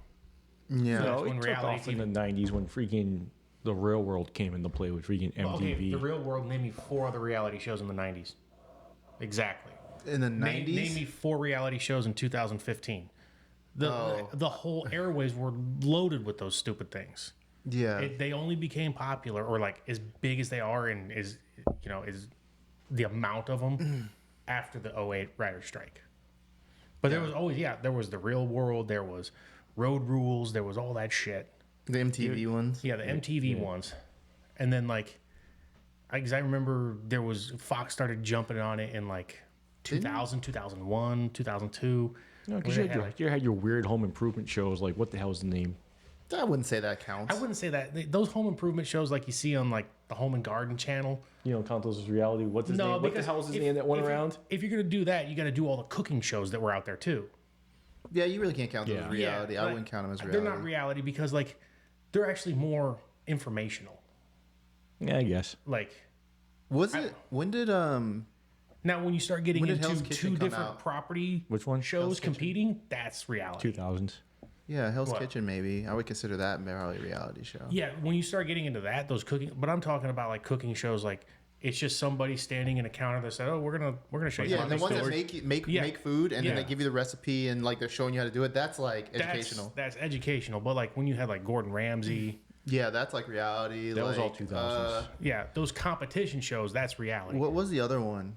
A: Yeah.
C: No,
B: when
C: it took
B: reality
C: off in the 90s when freaking The Real World came into play with freaking MTV.
B: Okay, The Real World. Name me 4 other reality shows in the '90s. Exactly.
A: In the
B: Name
A: 90s.
B: me 4 reality shows in 2015.
A: Oh.
B: The whole airways were loaded with those stupid things.
A: Yeah.
B: They only became popular or like as big as they are and is the amount of them after the '08 writer's strike. But there was always there was The Real World, there was Road Rules, there was all that shit.
A: The MTV ones.
B: Yeah, the MTV ones. And then like I remember there was Fox started jumping on it in like 2000, 2001, 2002.
C: No, because you had your weird home improvement shows. Like, what the hell is the name?
A: I wouldn't say that counts.
B: I wouldn't say that. Those home improvement shows like you see on like the Home and Garden channel.
C: You don't count those as reality. What's his name? What the
B: because
C: hell is his name that went around?
B: If you're going to do that, you got to do all the cooking shows that were out there too.
A: Yeah, you really can't count those
C: Yeah.
A: as reality. I
B: like,
A: wouldn't count them as
B: They're
A: reality.
B: not reality because like they're actually more informational.
C: Yeah, I guess.
B: Like
A: Was it? When did
B: now when you start getting
A: When did
B: into
A: Hell's Kitchen
B: two
A: come
B: different
A: out?
B: property
C: Which one?
B: shows competing, that's reality.
C: 2000s.
A: Yeah, Hell's
B: What?
A: Kitchen maybe. I would consider that probably a reality show.
B: Yeah, when you start getting into that, those cooking, but I'm talking about like cooking shows like it's just somebody standing in a counter that said, "Oh, we're gonna show you."
A: Yeah,
B: how
A: and the
B: to
A: ones that
B: store-"
A: make food and then
B: Yeah.
A: they give you the recipe and like they're showing you how to do it. That's like educational.
B: That's educational. But like when you had like Gordon Ramsay,
A: Yeah, that's like reality.
C: That was all
A: like,
C: 2000s.
B: yeah, those competition shows, that's reality.
A: What was the other one?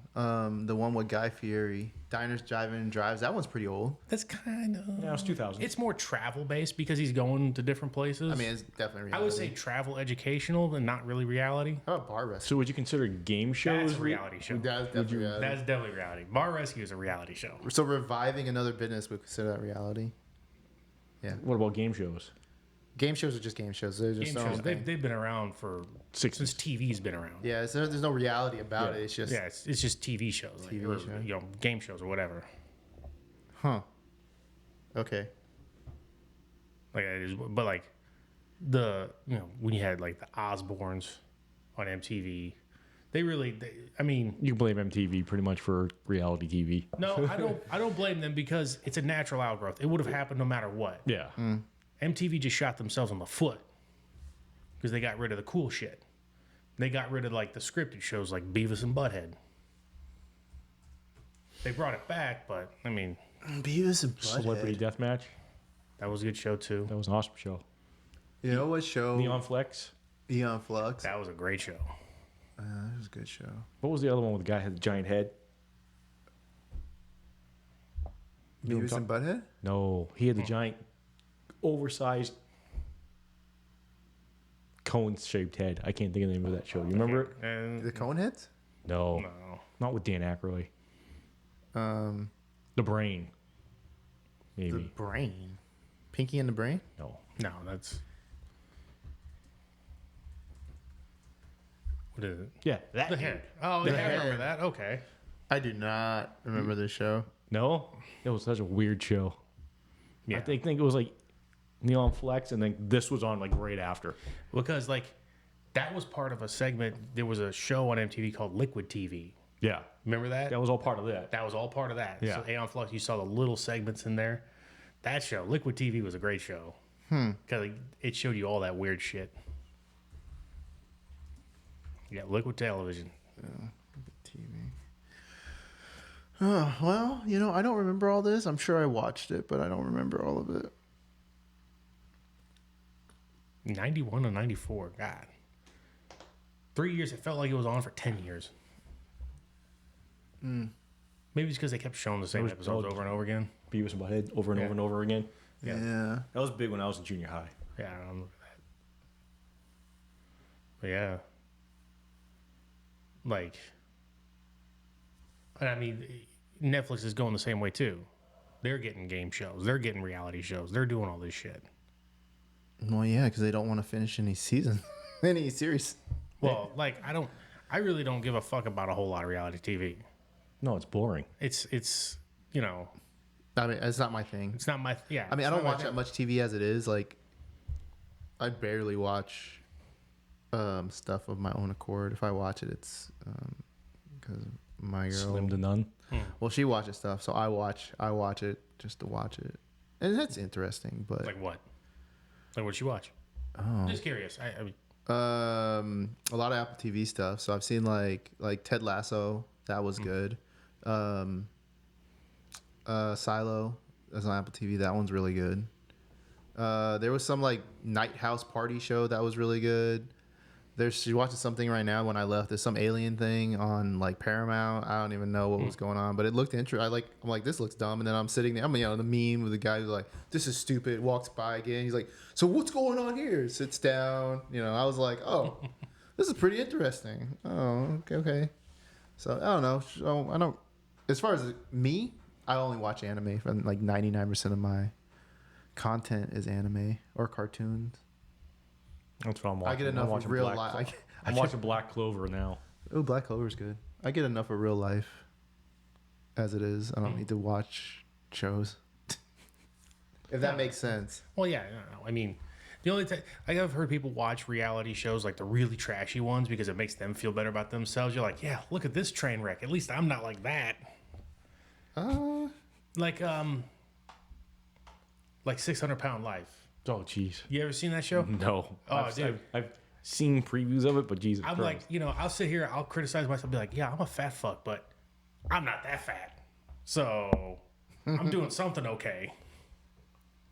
A: The one with Guy Fieri, Diners, Drive-In, Drives. That one's pretty old.
B: That's kind of
C: Yeah, it was 2000.
B: it's more travel based because he's going to different places.
A: I mean, it's definitely reality.
B: I would say travel educational and not really reality.
A: How about Bar Rescue?
C: So would you consider game shows?
B: That's a reality show.
A: That's definitely reality.
B: That's definitely reality. Bar Rescue is a reality show.
A: So reviving another business would consider that reality.
C: What about game shows?
A: Game shows are just game shows. They're just
B: Game
A: their own
B: shows,
A: thing.
B: they've been around for
C: 60s.
B: since TV's been around.
A: Yeah, so there's no reality about
C: Yeah.
A: it. It's just
B: Yeah, it's just TV shows, like,
A: TV
B: or,
A: show.
B: game shows or whatever.
A: huh. Okay.
B: Like it is, but like the when you had like the Osbournes on MTV, I mean,
C: You can blame MTV pretty much for reality TV.
B: no, I don't blame them because it's a natural outgrowth. It would have happened no matter what.
C: Yeah.
B: MTV just shot themselves on the foot because they got rid of the cool shit. They got rid of like the scripted shows like Beavis and Butthead. They brought it back, but I mean,
A: Beavis and
C: Celebrity
A: Butthead.
C: Deathmatch.
B: that was a good show too.
C: That was an awesome show.
A: You know what show?
C: Neon Flex.
A: Eon Flux.
B: That was a great show.
A: That was a good show.
C: What was the other one with the guy who had the giant head? You know what
A: Beavis
C: I'm
A: and Butthead?
C: No, he had the giant, oversized, cone-shaped head. I can't think of the name of that show. You remember it?
B: And
A: The Coneheads?
C: No, not with Dan Aykroyd. The Brain. Maybe.
A: The Brain. Pinky and the Brain?
B: No, that's. What is it?
C: Yeah, that.
B: The Head. Oh, yeah, I remember that. Okay.
A: I do not remember this show.
C: No, it was such a weird show.
B: Yeah.
C: I think it was like Neon Flex, and then this was on like right after.
B: Because like that was part of a segment. There was a show on MTV called Liquid TV.
C: Yeah,
B: Remember that?
C: that was all part of that.
B: That was all part of that.
C: Yeah.
B: So Aeon Flux, you saw the little segments in there. That show, Liquid TV, was a great show. Because it showed you all that weird shit. Yeah, Liquid Television.
A: TV. Oh, well, I don't remember all this. I'm sure I watched it, but I don't remember all of it.
B: 91 and 94. God. 3 years. It felt like it was on for 10 years. Maybe it's because they kept showing the same episodes over and over again.
C: Beavis and Butthead over and over and over again.
A: Yeah.
C: That was big when I was in junior high.
B: Yeah, I don't look at that. But yeah. Like, and I mean, Netflix is going the same way too. They're getting game shows. They're getting reality shows. They're doing all this shit.
A: Well, yeah, because they don't want to finish any season, any series.
B: Well, like, I really don't give a fuck about a whole lot of reality TV.
C: No, it's boring.
B: It's
A: I mean, it's not my thing.
B: it's not my, yeah.
A: I mean,
B: it's
A: I don't
B: not my
A: watch
B: thing.
A: that much TV as it is. Like, I barely watch stuff of my own accord. If I watch it, it's because my girl.
C: Slim to none.
A: Well, she watches stuff, so I watch it just to watch it, and that's interesting. But
B: Like what? Like what'd you watch?
A: Oh.
B: I'm just curious. I mean,
A: a lot of Apple TV stuff. So I've seen like Ted Lasso. That was good. Silo. That's on Apple TV. That one's really good. There was some like night house party show that was really good. She's watching something right now when I left. There's some alien thing on like Paramount. I don't even know what was going on, but it looked interesting. I'm like, this looks dumb. And then I'm sitting there. The meme with the guy who's like, this is stupid. Walks by again. He's like, so what's going on here? Sits down. I was like, oh, this is pretty interesting. Oh, okay. So I don't know. So I don't. As far as me, I only watch anime. And like 99% of my content is anime or cartoons.
C: That's what I'm watching.
A: I get enough of real life.
C: I'm watching Black Clover now.
A: Oh, Black Clover's good. I get enough of real life as it is. I don't need to watch shows. If that makes sense.
B: well, yeah. I mean, the only time I've heard people watch reality shows, like the really trashy ones, because it makes them feel better about themselves. You're like, yeah, look at this train wreck. At least I'm not like that. Like 600-Pound Life.
C: Oh, jeez.
B: You ever seen that show?
C: No.
B: Oh, dude.
C: I've seen previews of it, but Jesus
B: I'm
C: Christ.
B: like, I'll sit here, I'll criticize myself, be like, yeah, I'm a fat fuck, but I'm not that fat. So I'm doing something okay.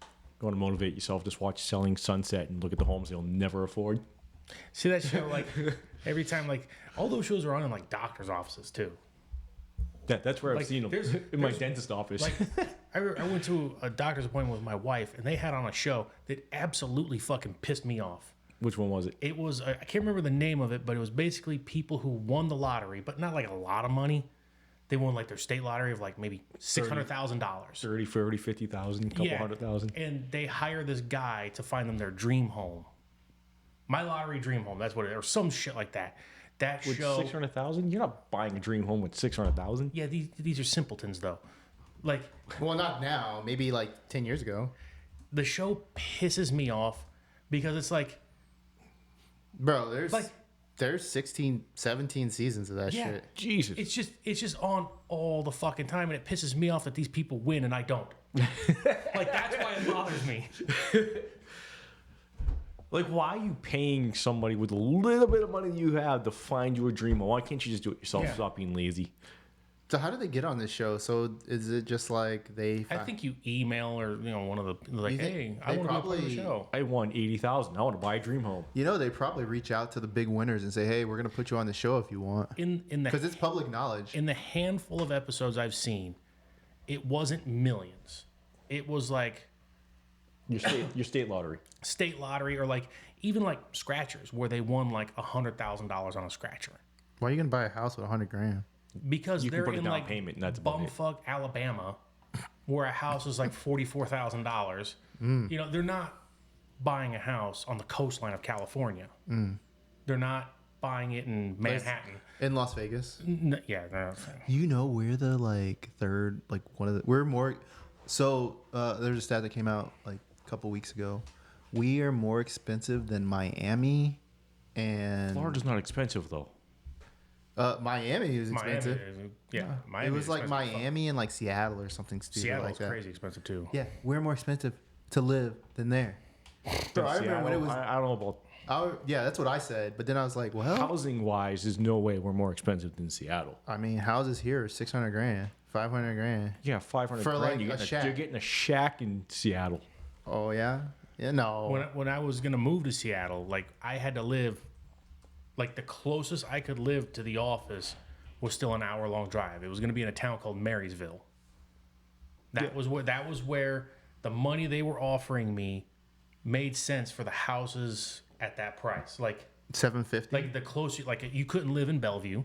C: You want to motivate yourself, just watch Selling Sunset and look at the homes you'll never afford.
B: See that show, like, every time, like, all those shows are on in, like, doctor's offices, too.
C: That's where
B: Like,
C: I've seen them.
B: there's-
C: In my
B: there's-
C: dentist office.
B: Like, I went to a doctor's appointment with my wife, and they had on a show that absolutely fucking pissed me off.
C: Which one was it?
B: It was, I can't remember the name of it, but it was basically people who won the lottery, but not like a lot of money. They won like their state lottery of like maybe $600,000.
C: 30, 40, 50,000, couple hundred thousand.
B: And they hire this guy to find them their dream home. My lottery dream home, that's what it is, or some shit like that. That
C: With
B: show.
C: 600,000? You're not buying a dream home with 600,000.
B: Yeah, these are simpletons though. Like,
A: Well, not now. Maybe like 10 years ago.
B: the show pisses me off because it's like,
A: Bro,
B: Like-
A: there's 16, 17 seasons of that
B: yeah,
A: shit.
C: Jesus.
B: it's just on all the fucking time, and it pisses me off that these people win and I don't. Like, that's why it bothers me.
C: Like, why are you paying somebody with a little bit of money you have to find you a dream home? Why can't you just do it yourself?
B: Yeah.
C: Stop being lazy.
A: So how do they get on this show? So is it just like they?
B: I think you email or one of the like,
A: You think
B: hey, I
A: they
B: want to be a part of the
A: probably-
B: show.
C: I won 80,000. I want to buy a dream home.
A: They probably reach out to the big winners and say, "Hey, we're gonna put you on the show if you want,"
B: In
A: because
B: the
A: it's public knowledge.
B: in the handful of episodes I've seen, it wasn't millions. It was like
C: Your state lottery.
B: state lottery or like even like scratchers where they won like $100,000 on a scratcher.
A: Why are you gonna buy a house with $100,000?
B: Because
C: You can
B: they're
C: put a
B: in
C: down
B: like
C: payment, and that's about it.
B: bumfuck Alabama, where a house is like $44,000. You know, they're not buying a house on the coastline of California. They're not buying it in Manhattan.
A: In Las Vegas.
B: Yeah, no.
A: You know, we're the like third, like one of the. We're more. So there's a stat that came out like a couple weeks ago. We are more expensive than Miami, and
C: Florida's not expensive though.
A: Miami is expensive.
B: Miami
A: It was
B: is
A: like
B: expensive.
A: Miami and like Seattle or something stupid
B: Seattle's
A: like that.
B: crazy expensive too.
A: Yeah, we're more expensive to live than there. Bro, I remember when it was.
C: I don't know about
A: Yeah, that's what I said. But then I was like, well,
C: housing wise. There's no way we're more expensive than Seattle.
A: I mean, houses here are $600,000, $500,000.
C: Yeah, 500
A: For,
C: grand.
A: like, a shack.
C: You're getting a shack in Seattle.
A: Oh yeah, yeah, no.
B: When I was gonna move to Seattle, like I had to live, like the closest I could live to the office was still an hour-long drive. It was gonna be in a town called Marysville. That was where the money they were offering me made sense for the houses at that price. Like
A: $750.
B: the closer, like you couldn't live in Bellevue,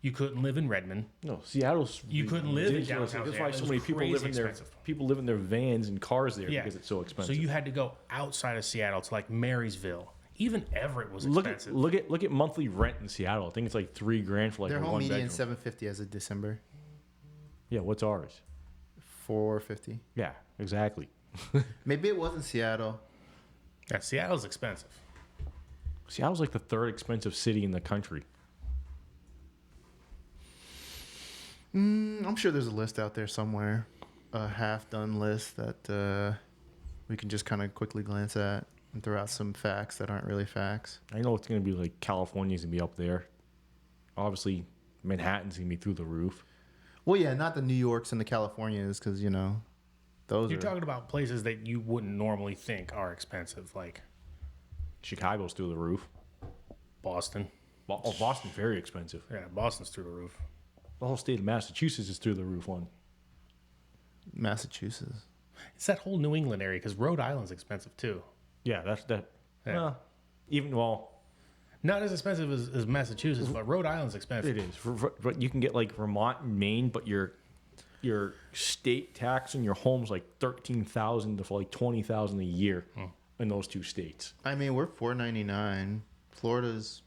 B: you couldn't live in Redmond.
C: No, Seattle's
B: You couldn't live in
C: ridiculous.
B: downtown
C: That's why
B: Seattle.
C: so
B: It
C: many
B: was
C: people live in
B: crazy
C: their
B: expensive.
C: people live in their vans and cars there
B: Yeah,
C: because it's so expensive.
B: So you had to go outside of Seattle to like Marysville. Even Everett was
C: look
B: expensive.
C: look at monthly rent in Seattle. I think it's like $3,000 for like
A: Their
C: a
A: home
C: one
A: median
C: bedroom.
A: $750 as of December.
C: Yeah, what's ours?
A: $450.
C: Yeah, exactly.
A: Maybe it wasn't Seattle.
B: Yeah, Seattle's expensive.
C: Seattle's like the third expensive city in the country.
A: I'm sure there's a list out there somewhere, a half-done list that we can just kind of quickly glance at and throw out some facts that aren't really facts.
C: I know it's gonna be like California's gonna be up there. Obviously, Manhattan's gonna be through the roof.
A: Well, yeah, not the New Yorks and the Californias, because you know, those
B: You're
A: are.
B: talking about places that you wouldn't normally think are expensive, like
C: Chicago's through the roof.
B: Boston.
C: Boston's very expensive.
B: Yeah, Boston's through the roof.
C: The whole state of Massachusetts is through the roof one.
A: Massachusetts.
B: It's that whole New England area because Rhode Island's expensive too.
C: Yeah, that's that.
B: Yeah.
C: Well, even well,
B: Not as expensive as Massachusetts, but Rhode Island's expensive.
C: it is. But you can get like Vermont and Maine, but your state tax on your home's like $13,000 to like $20,000 a year in those two states.
A: I mean, we're $499. Florida's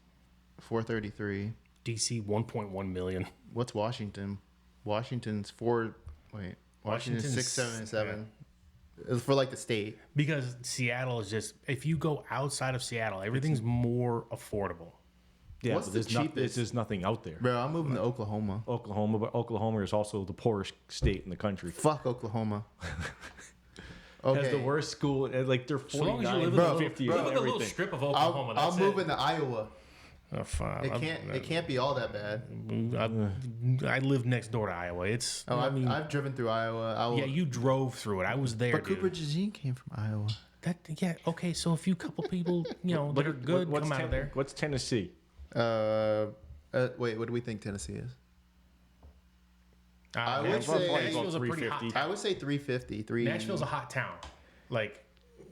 A: $433.
B: DC 1.1 million.
A: What's Washington? Washington's Washington's
B: Washington's-
A: 677. It's for like the state.
B: Because Seattle is just, if you go outside of Seattle, everything's more affordable.
C: Yeah,
A: What's
C: but
A: the
C: there's
A: cheapest?
C: there's nothing out there.
A: Bro, I'm moving to Oklahoma.
C: Oklahoma, but Oklahoma is also the poorest state in the country.
A: Fuck Oklahoma.
C: It has the worst school. And like they're
B: So long as you
C: 49,
B: live in
A: Bro,
B: the
C: 50,
B: live
C: and
B: in the little
C: everything.
B: strip of Oklahoma.
A: I'll
B: That's
A: move
B: it.
A: into Iowa.
B: Oh, fine.
A: It can't be all that bad.
B: I live next door to Iowa. It's.
A: Oh,
B: I mean,
A: I've driven through Iowa.
B: yeah, you drove through it. I was there.
A: But
B: dude.
A: Cooper Jean came from Iowa.
B: Yeah. Okay. So a few couple people, that are good, come out of there.
C: What's Tennessee?
A: Wait, what do we think Tennessee is? I would say-
B: Nashville's a pretty hot.
C: 350.
A: I would say 350.
B: Nashville's a hot town. Like,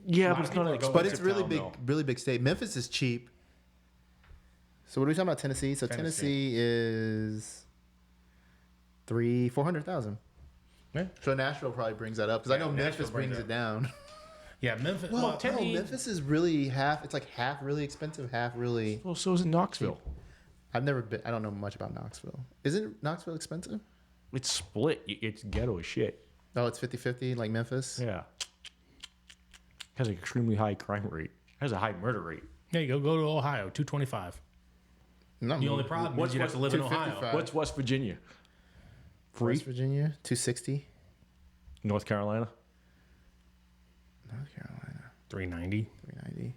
C: Yeah,
B: lot
C: but
B: of
C: it's not
B: people
C: an
B: go-
A: But
C: expensive
A: it's really
C: town,
A: big,
C: though.
A: really big state. Memphis is cheap. So what are we talking about? Tennessee. So Tennessee is 400,000.
B: yeah,
A: So Nashville probably brings that up because I
B: Yeah,
A: know
B: Nashville
A: Memphis
B: brings
A: brings
B: it
A: it down.
B: yeah. Memphis.
A: Well, no,
B: Tennessee.
A: Memphis is really half. It's like half really expensive, half really.
C: Well, so is it Knoxville.
A: I've never been. I don't know much about Knoxville. Isn't Knoxville expensive?
C: It's split. It's ghetto as shit.
A: Oh, it's 50-50 like Memphis.
C: Yeah. Has an extremely high crime rate. Has a high murder rate.
B: There you go. Go to Ohio. 225.
A: Not
B: The only problem is you'd have to live in Ohio.
A: 255.
C: What's West Virginia? Free.
A: West Virginia 260.
C: North Carolina.
A: North Carolina
B: 390.
A: 390.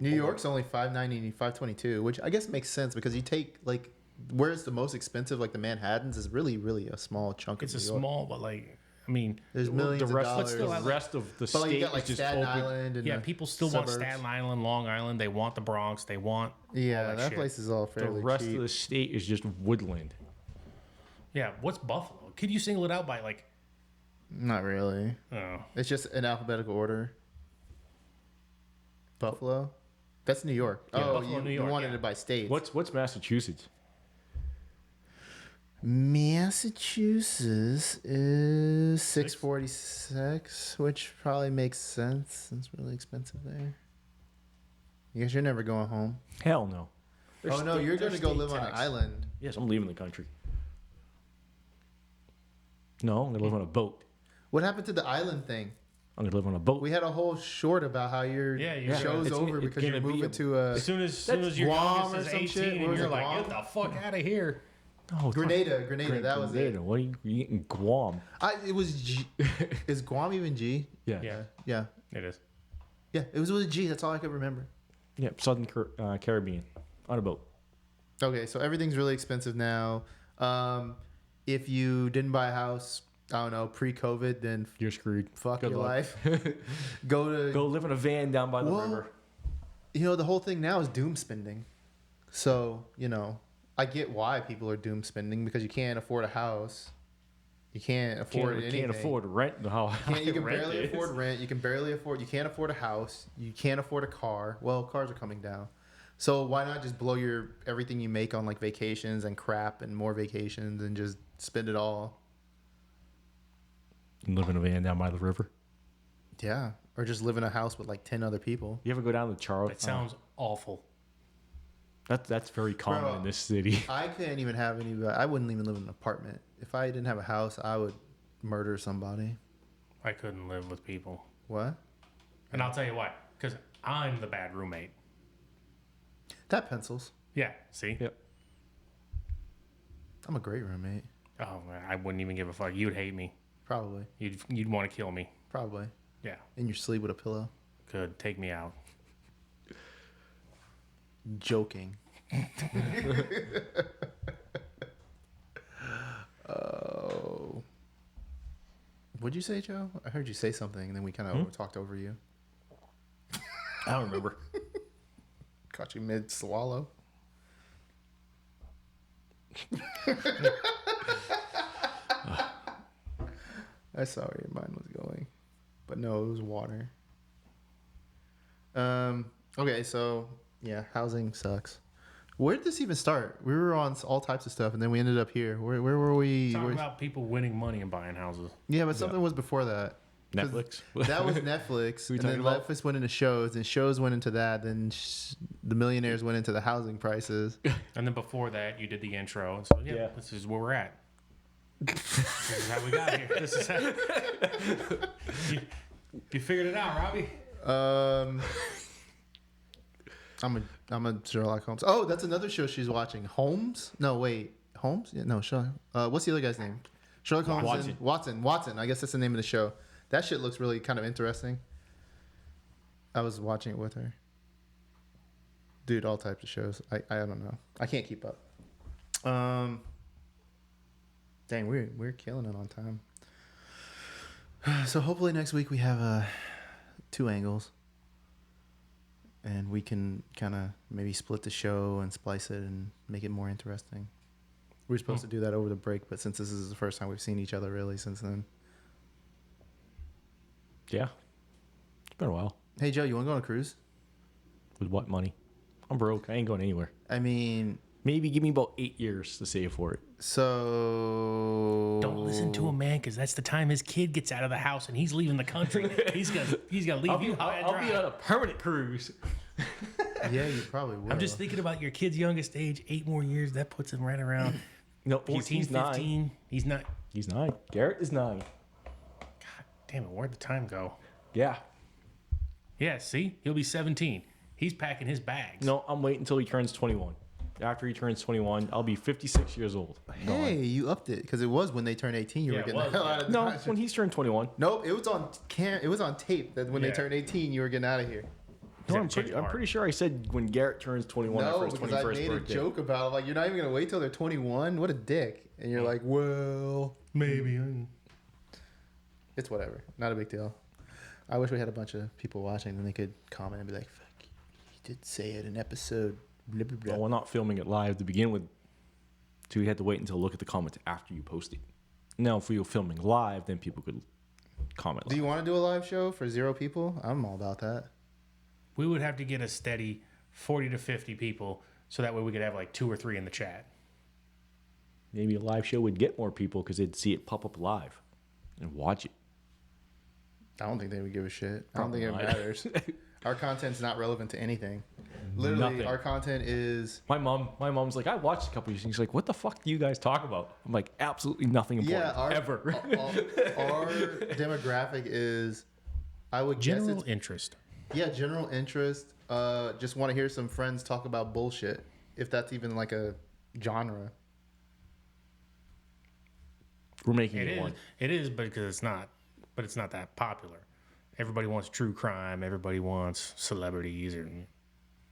A: New York's only 590, 522, which I guess makes sense because you take like where it's the most expensive, like the Manhattans, is really a small chunk
B: It's
A: of
B: a
A: New York.
B: small, but like, I mean,
A: There's millions
C: the rest,
A: of dollars.
B: still have,
C: the rest of the
A: But
C: state
A: like you got like
C: is just
A: Staten
C: open.
A: Island and
B: yeah,
A: the
B: people still
A: suburbs.
B: want Staten Island, Long Island. They want the Bronx. They want
A: Yeah,
B: all
A: that
B: shit.
A: place is all
C: The
A: fairly
C: rest
A: cheap.
C: of the state is just woodland.
B: Yeah, what's Buffalo? Could you single it out by like?
A: Not really.
B: Oh,
A: It's just in alphabetical order. Buffalo. That's New York.
B: Yeah,
A: oh,
B: Buffalo,
A: you,
B: New
A: you
B: York,
A: wanted
B: yeah.
A: it by states.
C: What's Massachusetts?
A: Massachusetts is 646, which probably makes sense. It's really expensive there. I guess you're never going home.
C: Hell no.
A: Oh no, you're going to go live on an island.
C: Yes, I'm leaving the country. No, I'm going to live on a boat.
A: What happened to the island thing?
C: I'm going to live on a boat.
A: We had a whole short about how your show's
C: It's-
A: over
C: it's
A: because you're
C: gonna be
A: moving
C: a-
A: to
B: As soon as your
A: Guam
B: youngest
A: or
B: is
A: some
B: 18
A: shit. Where
B: and
A: was
B: you're
A: it,
B: like,
A: Guam?
B: get the fuck out of here.
C: No,
A: Grenada, that was it.
C: What are you eating? Guam?
A: It was G. Is Guam even G?
C: Yeah.
A: Yeah.
B: It is.
A: Yeah, it was with a G. That's all I could remember.
C: Yeah, Southern Caribbean on a boat.
A: Okay, so everything's really expensive now. If you didn't buy a house, I don't know, pre-COVID, then
C: You're screwed.
A: fuck
C: Good
A: your
C: luck.
A: life. Go
C: live in a van down by the
A: Well,
C: river.
A: You know, the whole thing now is doom spending. So, you know, I get why people are doom spending because you can't afford a house. You can't afford anything.
C: Can't afford rent. No,
A: You can barely afford rent. You can't afford a house. You can't afford a car. Well, cars are coming down. So why not just blow everything you make on like vacations and crap and more vacations and just spend it all?
C: And live in a van down by the river.
A: Yeah. Or just live in a house with like 10 other people.
C: You ever go down to Charles?
B: That sounds awful.
C: That's very common
A: Bro,
C: in this city.
A: I couldn't even have I wouldn't even live in an apartment. If I didn't have a house, I would murder somebody.
B: I couldn't live with people.
A: What?
B: And I'll tell you why. Because I'm the bad roommate.
A: That pencils.
B: Yeah, see?
C: Yep.
A: I'm a great roommate.
B: Oh, man, I wouldn't even give a fuck. You'd hate me.
A: Probably.
B: You'd want to kill me.
A: Probably.
B: Yeah.
A: In your sleep with a pillow.
B: Good. Take me out.
A: Joking. Oh. What'd you say, Joe? I heard you say something and then we kind of talked over you.
C: I don't remember.
A: Caught you mid swallow. I saw where your mind was going. But no, it was water. Okay, so yeah, housing sucks. Where did this even start? We were on all types of stuff, and then we ended up here. Where were we?
B: Talking about people winning money and buying houses.
A: Yeah, but something was before that. 'Cause
C: Netflix.
A: That was Netflix,
C: Who we
A: and then
C: talking about?
A: Netflix went into shows, and shows went into that. Then the millionaires went into the housing prices.
B: And then before that, you did the intro. And so, yeah, this is where we're at. This is how we got here. This is how... you figured it out, Robbie.
A: I'm a Sherlock Holmes. Oh, that's another show she's watching. Holmes? No, wait. Holmes? Yeah, no, Sherlock. What's the other guy's name? Sherlock Holmes. Watson. I guess that's the name of the show. That shit looks really kind of interesting. I was watching it with her. Dude, all types of shows. I don't know. I can't keep up. Dang, we're killing it on time. So hopefully next week we have 2 angles. And we can kind of maybe split the show and splice it and make it more interesting. We were supposed to do that over the break, but since this is the first time we've seen each other really since then.
C: Yeah. It's been a while.
A: Hey, Joe, you want to go on a cruise?
C: With what money? I'm broke. I ain't going anywhere.
A: I mean...
C: Maybe give me about 8 years to save for it.
A: So...
B: Don't listen to him, man, because that's the time his kid gets out of the house and he's leaving the country. He's gonna leave you high and
C: I'll be
B: dry.
C: on a permanent cruise.
A: Yeah, you probably will.
B: I'm just thinking about your kid's youngest age. 8 more years, that puts him right around
C: No,
B: 14,
C: he's
B: 15.
C: 9.
B: He's not.
C: He's 9. Garrett is 9.
B: God damn it, where'd the time go?
C: Yeah.
B: Yeah, see? He'll be 17. He's packing his bags.
C: No, I'm waiting until he turns 21. After he turns 21, I'll be 56 years old.
A: Hey, you upped it because it was when they turned 18. You
B: Yeah,
A: were
B: it
A: getting
B: was,
A: the hell out of the
C: No,
A: country.
C: when he's turned 21.
A: Nope, it was on It was on tape that when they
B: Yeah.
A: turned 18, you were getting out of here.
C: No,
B: had
C: I'm
B: to change
C: pretty, I'm
B: part.
C: pretty sure I said when Garrett turns 21
A: No,
C: for his
A: because I
C: 21st
A: made
C: birthday.
A: a joke about it. Like, you're not even going to wait till they're 21? What a dick. And you're like, well,
B: Maybe.
A: it's whatever. Not a big deal. I wish we had a bunch of people watching, then they could comment and be like, fuck, you did say it in episode blah, blah, blah.
C: Well, we're not filming it live to begin with, so you had to wait until look at the comments after you post it. Now, if we were filming live, then people could comment
A: Do
C: live.
A: you want to do a live show for 0 people? I'm all about that.
B: We would have to get a steady 40 to 50 people so that way we could have like 2 or 3 in the chat.
C: maybe a live show would get more people because they'd see it pop up live and watch it.
A: I don't think they would give a shit. I don't think it
C: Probably not.
A: matters. Our content's not relevant to anything. Literally,
C: Nothing.
A: our content is...
C: My mom's like, I watched a couple of these things. She's like, what the fuck do you guys talk about? I'm like, absolutely nothing important ever.
A: Our demographic is, I would guess
B: General
A: it's...
B: interest.
A: Yeah, general interest. Just want to hear some friends talk about bullshit. If that's even like a genre.
C: We're making
B: It
C: it
B: is.
C: one.
B: It is, but because it's not. But it's not that popular. Everybody wants true crime. Everybody wants celebrities or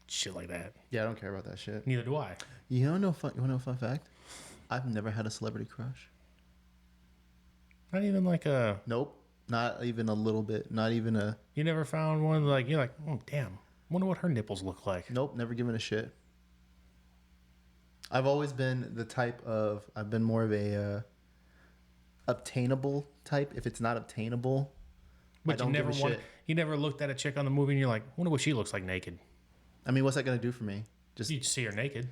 B: shit like that.
A: Yeah, I don't care about that shit.
B: Neither do I.
A: You want to know a fun fact? I've never had a celebrity crush.
B: Not even like a.
A: Nope. Not even a little bit. Not even a...
B: You never found one like you're like, oh damn. Wonder what her nipples look like.
A: Nope, never given a shit. I've always been the type of... I've been more of a obtainable type. If it's not obtainable, I
B: But
A: don't
B: you never
A: give a
B: want.
A: shit.
B: You never looked at a chick on the movie and you're like, wonder what she looks like naked.
A: I mean, what's that going to do for me? Just
B: You'd see her naked.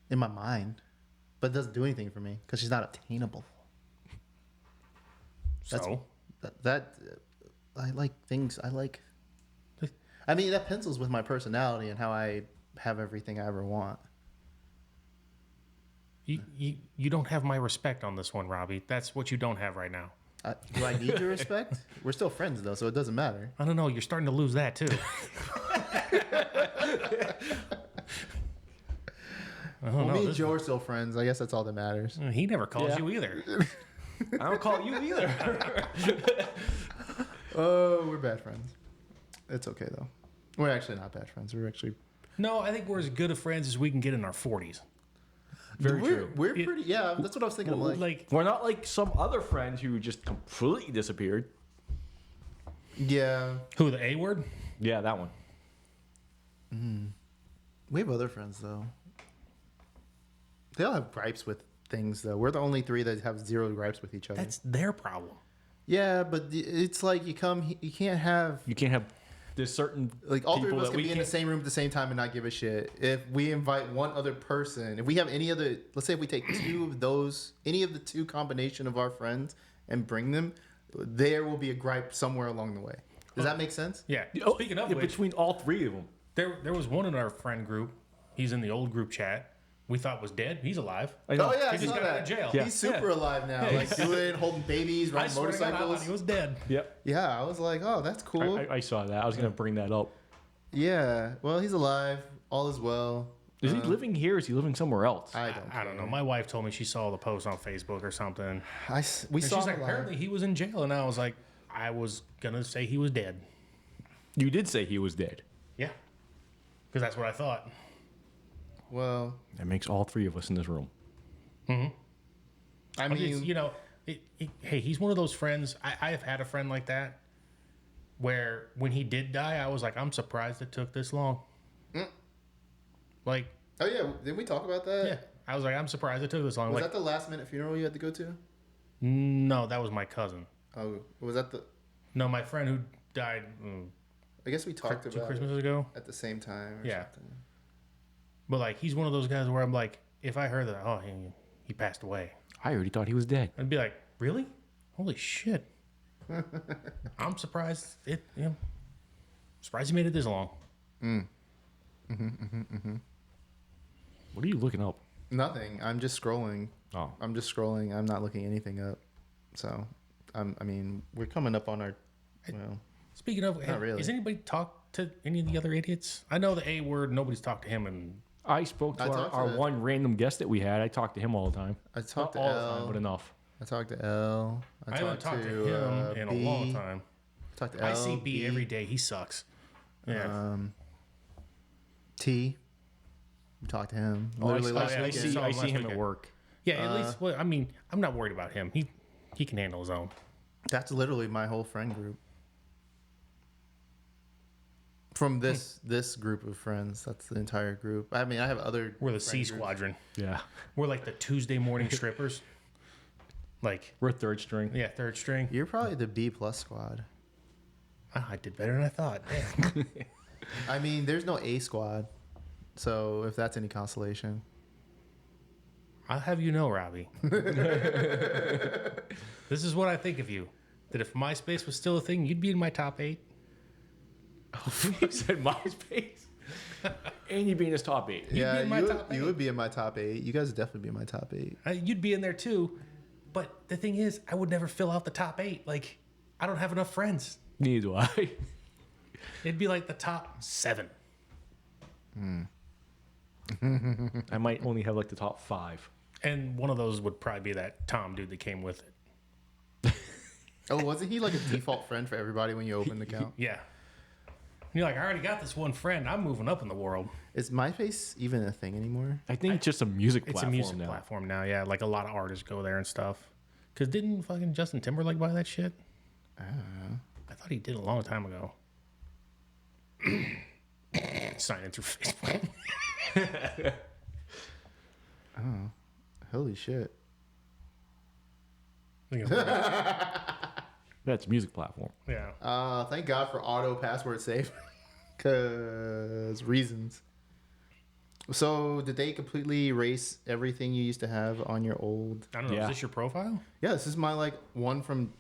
A: in my mind. But it doesn't do anything for me because she's not obtainable. That's-
B: So
A: I like things. I mean, that pencils with my personality and how I have everything I ever want.
B: you don't have my respect on this one, Robbie. That's what you don't have right now.
A: Do I need your respect? We're still friends, though, so it doesn't matter.
B: I don't know. You're starting to lose that too.
A: Well, me and Joe are still friends. I guess that's all that matters.
B: He never calls
C: Yeah.
B: you either.
C: I don't call you either.
A: Oh, we're bad friends. It's okay, though. We're actually not bad friends. We're actually...
B: No, I think we're as good of friends as we can get in our 40s.
C: Very
A: we're,
C: true.
A: We're pretty... Yeah, that's what I was thinking.
B: Well,
A: I'm like,
C: We're not like some other friends who just completely disappeared.
A: yeah.
B: Who, the A word?
C: Yeah, that one.
A: We have other friends, though. They all have gripes with things, though. We're the only three that have zero gripes with each other.
B: That's their problem.
A: Yeah, but it's like you can't have...
C: You can't have... There's certain
A: Like, all three of
C: people
A: us
C: that
A: can
C: we
A: be in the
C: can't-
A: same room at the same time and not give a shit. If we invite one other person, if we have any other... Let's say if we take two of those, any of the two combination of our friends and bring them, there will be a gripe somewhere along the way. Does that make sense?
B: Yeah.
C: Oh,
B: Speaking of
C: yeah,
B: which,
C: between all three of them.
B: there was one in our friend group. He's in the old group chat. We thought was dead. He's alive.
C: I know.
A: Oh, yeah, I
B: He just
A: saw
B: got out
A: that.
B: of jail.
C: Yeah.
A: He's super alive now. Like, doing, holding babies,
B: I
A: riding
B: swear to God, I thought
A: motorcycles.
B: he was dead.
C: Yep.
A: Yeah, I was like, oh, that's cool.
C: I saw that. I was going to bring that up.
A: Yeah, well, he's alive. All is well.
C: Is he living here? Or is he living somewhere else?
A: I don't.
B: I don't know. My wife told me she saw the post on Facebook or something.
A: We
B: And
A: saw
B: she's
A: him
B: like,
A: alive.
B: apparently he was in jail. And I was like, I was going to say he was dead.
C: You did say he was dead.
B: Yeah. Because that's what I thought.
A: Well,
C: That makes all three of us in this room.
A: I
B: I
A: mean,
B: mean, you know, hey, he's one of those friends. I have had a friend like that where when he did die, I was like, I'm surprised it took this long. Like,
A: oh yeah, didn't we talk about that?
B: yeah. I was like, I'm surprised it took this long.
A: Was
B: Like,
A: that the last minute funeral you had to go to?
B: no, that was my cousin.
A: Oh, was that the?
B: No, my friend who died
A: I guess we talked
B: two
A: about it
B: Christmases ago.
A: at the same time. Or
B: Yeah.
A: something.
B: But like, he's one of those guys where I'm like, if I heard that, oh, he passed away,
C: I already thought he was dead.
B: I'd be like, really? Holy shit! I'm surprised surprised he made it this long.
C: What are you looking up?
A: Nothing. I'm just scrolling.
C: Oh.
A: I'm just scrolling. I'm not looking anything up. So, I mean, we're coming up on our. Well,
B: Speaking of,
A: Not really.
B: has anybody talked to any of the other idiots? I know the A word. Nobody's talked to him, and
C: I spoke to
A: I
C: our,
A: talked to
C: our
A: the-
C: one random guest that we had. I talked to him all the time.
A: I talked to
C: Not all the time,
A: L.
C: but enough.
A: I talked to L.
B: I haven't talked to him in a
A: B.
B: long time.
A: Talked to L.
B: I see B every day. He sucks. Yeah.
A: T. We talked to him.
C: Oh,
A: Literally
B: I
A: last
B: see- I
A: weekend.
B: see-
C: I
B: last
C: see him at
B: weekend.
C: work.
B: Yeah, at least. Well, I mean, I'm not worried about him. He can handle his own.
A: That's literally my whole friend group. From this group of friends, that's the entire group. I mean, I have other.
B: We're the
A: friend
B: C
A: groups.
B: squadron.
C: Yeah.
B: We're like the Tuesday morning strippers. Like,
C: We're third string.
B: yeah, third string.
A: You're probably the B plus squad.
B: Oh, I did better than I thought. Damn.
A: I mean, there's no A squad, so if that's any consolation.
B: I'll have you know, Robbie. This is what I think of you. That if MySpace was still a thing, you'd be in my top 8.
C: He said MySpace. And you'd be in his top 8.
B: You'd be in my top
A: you
B: 8.
A: would be in my top 8. You guys would definitely be in my top 8.
B: You'd be in there too. But the thing is, I would never fill out the top 8. Like, I don't have enough friends.
C: Neither do I.
B: It'd be like the top 7.
C: I might only have like the top 5.
B: And one of those would probably be that Tom dude that came with it.
A: Oh, wasn't he like a default friend for everybody when you opened the account?
B: Yeah. And you're like, I already got this one friend. I'm moving up in the world.
A: Is MySpace even a thing anymore?
C: I think it's just a music
B: It's
C: platform
B: a music
C: now.
B: platform now, yeah. Like a lot of artists go there and stuff. Because didn't fucking Justin Timberlake buy that shit?
A: I don't know.
B: I thought he did a long time ago. Sign in through Facebook.
A: Oh, holy shit.
B: I think it's weird.
C: That's a music platform.
B: Yeah.
A: Thank God for auto password save. Cause reasons. So did they completely erase everything you used to have on your old?
B: I don't know.
C: Yeah.
B: Is this your profile?
A: Yeah, this is my like one from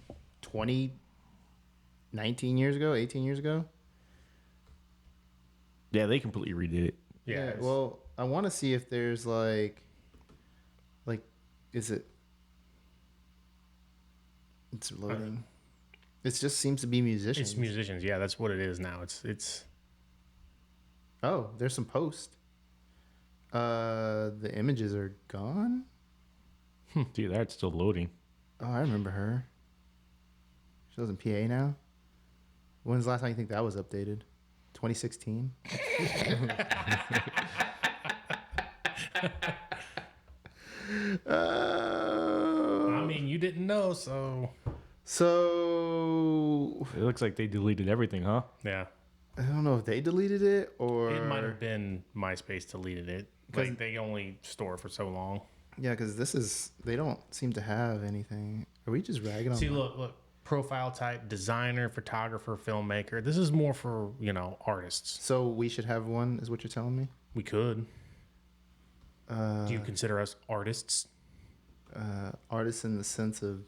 A: 19 years ago, 18 years ago.
C: Yeah, they completely redid it.
B: Yeah.
A: Well, I want to see if there's like, is it? It's loading. It just seems to be musicians.
B: It's musicians. Yeah, that's what it is now. It's.
A: Oh, there's some posts. The images are gone.
C: Dude, that's still loading.
A: Oh, I remember her. She lives in PA now. When's the last time you think that was updated? 2016.
B: I mean, you didn't know, so.
A: So
C: It looks like they deleted everything, huh?
B: Yeah.
A: I don't know if they deleted it or
B: It might have been MySpace deleted it. Like, they only store for so long.
A: Yeah, because they don't seem to have anything. Are we just ragging on?
B: See, look. Profile type, designer, photographer, filmmaker. This is more for, artists.
A: So we should have one, is what you're telling me?
B: We could. Do you consider us artists?
A: Artists in the sense of,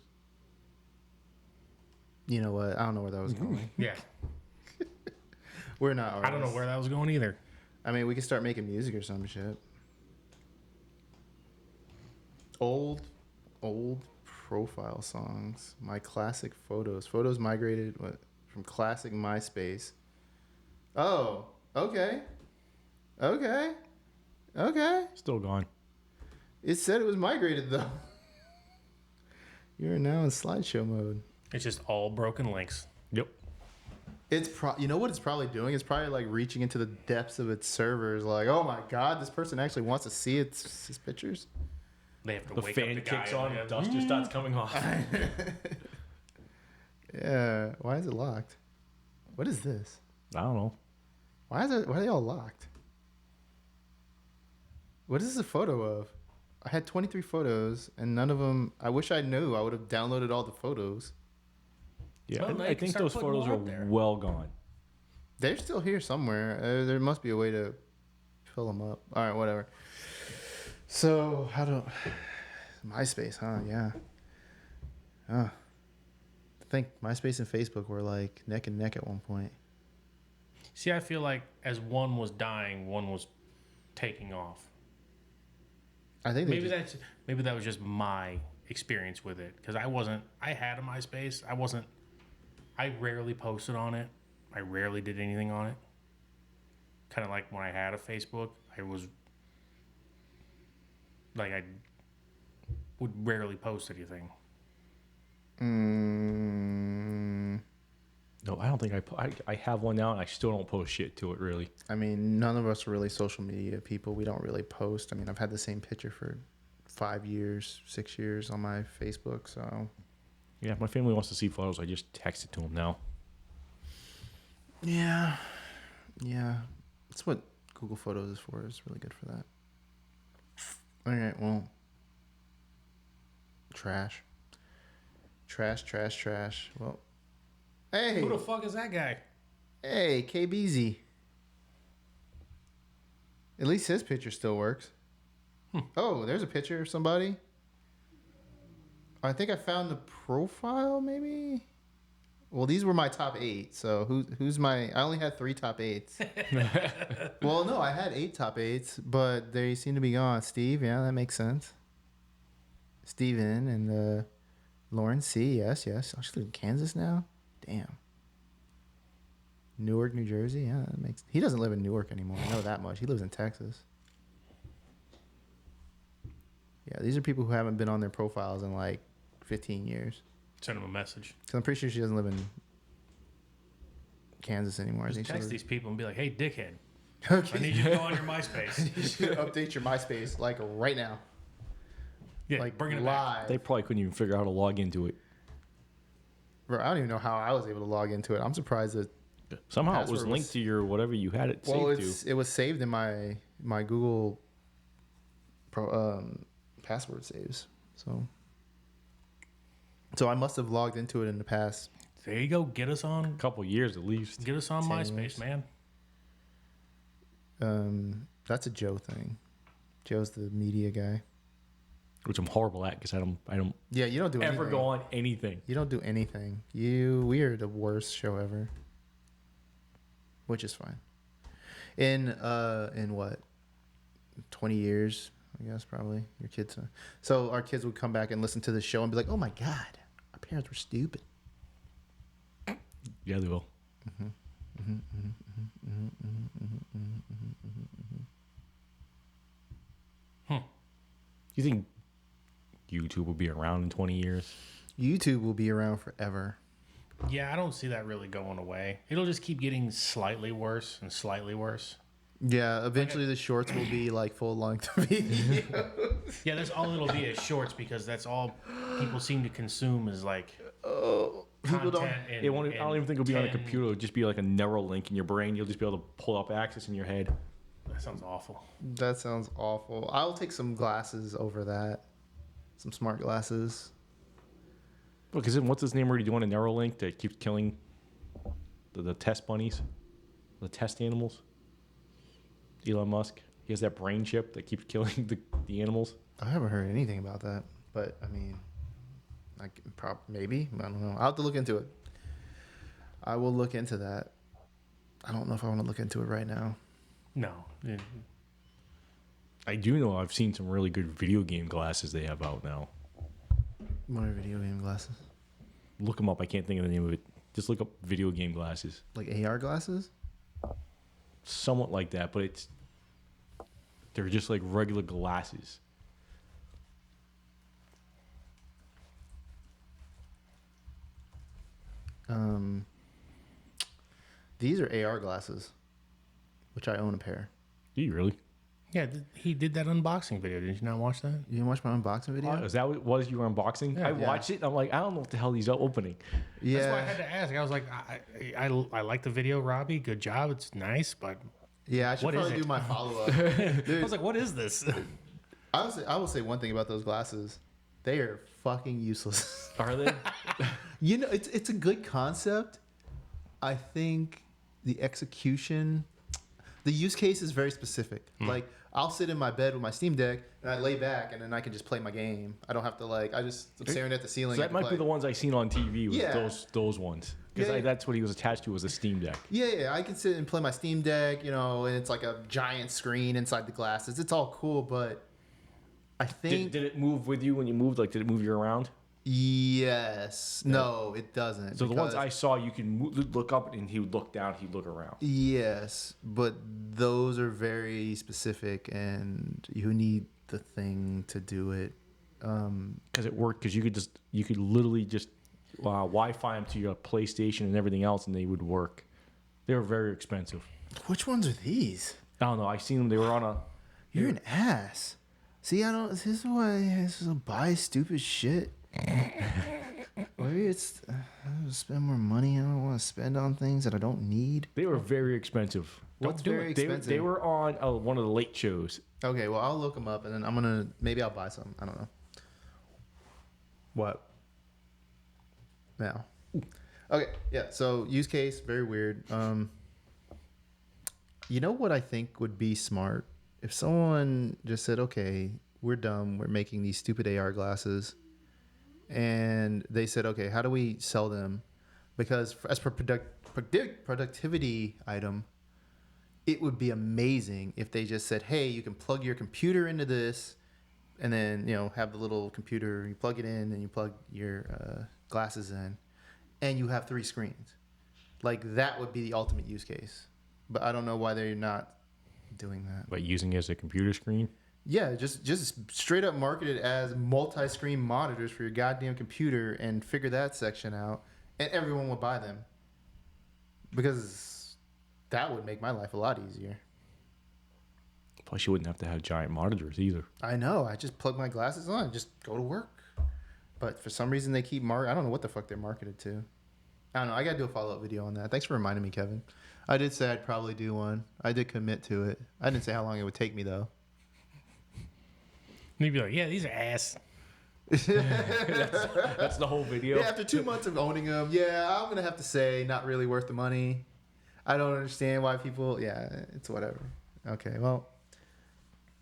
A: you know what? I don't know where that was going.
B: Yeah.
A: We're not artists.
B: I don't know where that was going either.
A: I mean, we could start making music or some shit. Old profile songs. My classic photos. Photos migrated from classic MySpace. Oh, okay.
C: Still gone.
A: It said it was migrated though. You're now in slideshow mode.
B: It's just all broken links.
C: Yep.
A: It's you know what it's probably doing? It's probably like reaching into the depths of its servers. Like, oh my god, this person actually wants to see his pictures.
B: They have to
C: The
B: wake
C: fan
B: up the guy
C: kicks
B: and
C: on
B: they
C: and
B: have-
C: dust just starts coming off.
A: Yeah. Why is it locked? What is this?
C: I don't know.
A: Why are they all locked? What is this a photo of? I had 23 photos and none of them. I wish I knew. I would have downloaded all the photos.
C: Yeah,
B: Well, now
C: I
B: you can
C: think
B: start
C: those
B: putting
C: photos
B: more
C: are
B: up there.
C: well gone.
A: They're still here somewhere. There must be a way to fill them up. All right, whatever. So how do MySpace? Huh? Yeah. I think MySpace and Facebook were like neck and neck at one point.
B: See, I feel like as one was dying, one was taking off.
A: I think
B: Maybe that was just my experience with it because I had a MySpace. I rarely posted on it. I rarely did anything on it. Kind of like when I had a Facebook, I would rarely post anything.
C: No, I don't think I have one now, and I still don't post shit to it, really.
A: I mean, none of us are really social media people. We don't really post. I mean, I've had the same picture for 5 years, 6 years on my Facebook. So
C: Yeah, if my family wants to see photos, I just text it to them now.
A: yeah, that's what Google Photos is for. It's really good for that. All right, well, trash. Well, hey,
B: Who the fuck is that guy?
A: hey, KBZ. At least his picture still works. Oh, there's a picture of somebody. I think I found the profile, maybe. Well, these were my top 8. So who's my? I only had 3 top 8s. Well, no, I had 8 top 8s, but they seem to be gone. Steve, yeah, that makes sense. Steven and Lauren C. Yes. Oh, she lives in Kansas now. Damn. Newark, New Jersey. Yeah, that makes. He doesn't live in Newark anymore. I know that much. He lives in Texas. Yeah, these are people who haven't been on their profiles in like 15 years.
B: Send him a message.
A: So I'm pretty sure she doesn't live in Kansas anymore.
B: Just text these people and be like, "Hey, dickhead,
A: Okay.
B: I need you to go on your MySpace."
A: You should update your MySpace like right now.
B: Yeah,
A: Like
B: bringing it
A: live.
B: back.
C: They probably couldn't even figure out how to log into it.
A: Bro, I don't even know how I was able to log into it. I'm surprised that
C: Somehow it was
A: Password
C: linked
A: was-
C: to your whatever you had it saved to.
A: it was saved in my Google password saves. So I must have logged into it in the past.
B: There you go. Get us on.
C: A couple years at least.
B: Get us on
A: 10
B: MySpace,
A: years.
B: man.
A: That's a Joe thing. Joe's the media guy.
C: Which I'm horrible at because I don't
A: Yeah, you don't do
C: ever
A: anything.
C: go on anything.
A: You don't do anything. We are the worst show ever. Which is fine. In what? 20 years, I guess probably. Your kids. So our kids would come back and listen to the show and be like, "Oh my god, our parents were stupid."
C: Yeah, they will. You think YouTube will be around in 20 years?
A: YouTube will be around forever.
B: Yeah, I don't see that really going away. It'll just keep getting slightly worse and slightly worse.
A: Yeah, eventually the shorts will be like full length video.
B: Yeah, that's all it'll be is shorts because that's all people seem to consume is like
A: People don't.
B: content. And,
C: I don't even think it'll be on a
B: 10
C: computer. It'll just be like a narrow link in your brain. You'll just be able to pull up access in your head.
B: That sounds awful.
A: That sounds awful. I'll take some glasses over that. Some smart glasses.
C: Look, isn't what's his name already doing a narrow link that keeps killing the test bunnies, the test animals? Elon Musk. He has that brain chip that keeps killing the animals.
A: I haven't heard anything about that, but I mean, maybe I don't know. I'll have to look into it. I will look into that. I don't know if I want to look into it right now.
B: No. Yeah.
C: I do know I've seen some really good video game glasses they have out now.
A: What are video game glasses?
C: Look them up. I can't think of the name of it. Just look up video game glasses.
A: Like AR glasses?
C: Somewhat like that, but they're just like regular glasses.
A: These are AR glasses, which I own a pair.
C: Do you really?
B: Yeah, he did that unboxing video. Did you not watch that?
A: You didn't watch my unboxing video?
C: Is that what was your unboxing?
B: Yeah.
C: I watched it and I'm like, I don't know what the hell he's opening.
A: Yeah.
B: That's why I had to ask. I was like, I like the video, Robbie. Good job. It's nice, but
A: Yeah, I should
B: What is
A: probably
B: it?
A: do my follow up.
B: I was like, what is this?
A: I will say one thing about those glasses. They are fucking useless.
C: Are they?
A: You know, it's a good concept. I think the execution, the use case is very specific. Like, I'll sit in my bed with my Steam Deck and I lay back and then I can just play my game. I don't have to I'm staring at the ceiling.
C: So that might be the ones I seen on TV. Was
A: Yeah.
C: those ones because
A: Yeah.
C: that's what he was attached to was a Steam Deck.
A: Yeah, I can sit and play my Steam Deck, and it's like a giant screen inside the glasses. It's all cool, but I think
C: Did it move with you when you moved? Like, did it move you around?
A: yes, no, it doesn't.
C: So the ones
A: because-
C: I saw, you can look up and he would look down, he'd look around.
A: Yes, but those are very specific, and you need the thing to do it.
C: Because it worked. Because you could literally just Wi-Fi them to your PlayStation and everything else, and they would work. They were very expensive.
A: Which ones are these?
C: I don't know. I seen them. They were on a.
A: You're an ass. See, I don't. This is why this is buy stupid shit. Maybe it's I spend more money I don't want to spend on things that I don't need.
C: They were very expensive.
A: What's
B: do
A: very
B: it.
A: expensive?
C: They were on one of the late shows.
A: Okay, well, I'll look them up and then maybe I'll buy some. I don't know. What? Now. Okay, yeah. So use case very weird. You know what I think would be smart if someone just said, okay, we're dumb, we're making these stupid AR glasses, and they said, okay, how do we sell them? Because as per productivity item, it would be amazing if they just said, hey, you can plug your computer into this, and then, have the little computer, you plug it in, and you plug your glasses in, and you have 3 screens. Like, that would be the ultimate use case. But I don't know why they're not doing that.
C: But using it as a computer screen?
A: Yeah, just straight up market it as multi-screen monitors for your goddamn computer and figure that section out, and everyone would buy them. Because that would make my life a lot easier.
C: Plus, you wouldn't have to have giant monitors either.
A: I know. I just plug my glasses on and just go to work. But for some reason, they keep I don't know what the fuck they're marketed to. I don't know. I got to do a follow-up video on that. Thanks for reminding me, Kevin. I did say I'd probably do one. I did commit to it. I didn't say how long it would take me, though.
B: And you'd be like, yeah, these are ass.
C: That's the whole video.
A: Yeah, after 2 months of owning them, I'm going to have to say not really worth the money. I don't understand why people... Yeah, it's whatever. Okay, well...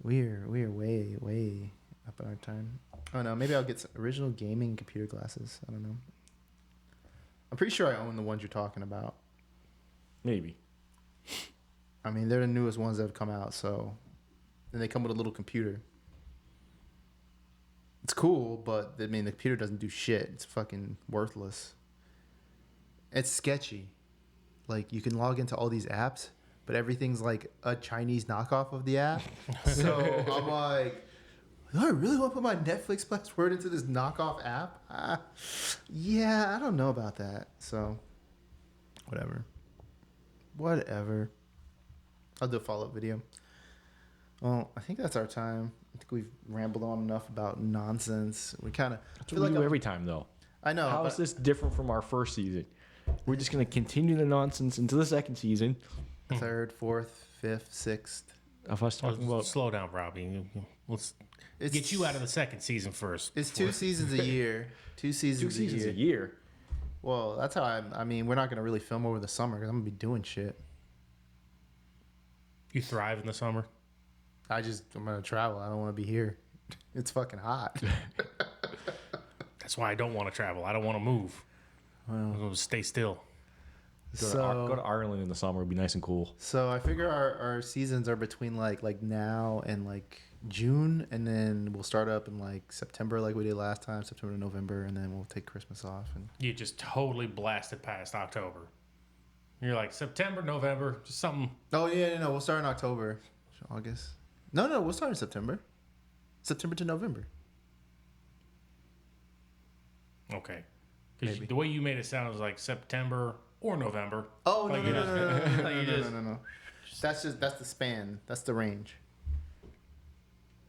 A: We're way, way up in our time. Oh no, maybe I'll get some original gaming computer glasses. I don't know. I'm pretty sure I own the ones you're talking about.
C: Maybe.
A: I mean, they're the newest ones that have come out, so... And they come with a little computer. It's cool, but, I mean, the computer doesn't do shit. It's fucking worthless. It's sketchy. Like, you can log into all these apps, but everything's like a Chinese knockoff of the app. So I'm like, do I really want to put my Netflix password into this knockoff app? Yeah, I don't know about that. So, whatever. I'll do a follow-up video. Well, I think that's our time. I think we've rambled on enough about nonsense. We kind of...
C: That's what we do every time, though.
A: I know.
C: How is this different from our first season? We're just going to continue the nonsense into the second season.
A: 3rd, 4th, 5th, 6th.
C: Of us talking about...
B: Slow down, Robbie. Let's get you out of the second season first.
A: It's 2 seasons a year. 2 seasons
C: a year.
A: Well, that's how I mean, we're not going to really film over the summer because I'm going to be doing shit.
B: You thrive in the summer?
A: I'm going to travel. I don't want to be here. It's fucking hot.
B: That's why I don't want to travel. I don't want to move.
A: Well,
B: I'm going to stay still.
C: Go to Ireland in the summer. It'd be nice and cool.
A: So I figure our seasons are between like now and like June, and then we'll start up in like September like we did last time, September to November, and then we'll take Christmas off. And
B: You just totally blasted past October. You're like, September, November, just something.
A: Oh, yeah, no, we'll start in October. August. No, we'll start in September. September to November.
B: Okay. Because the way you made it sound was like September or November.
A: Oh,
B: Like,
A: no. That's the span. That's the range.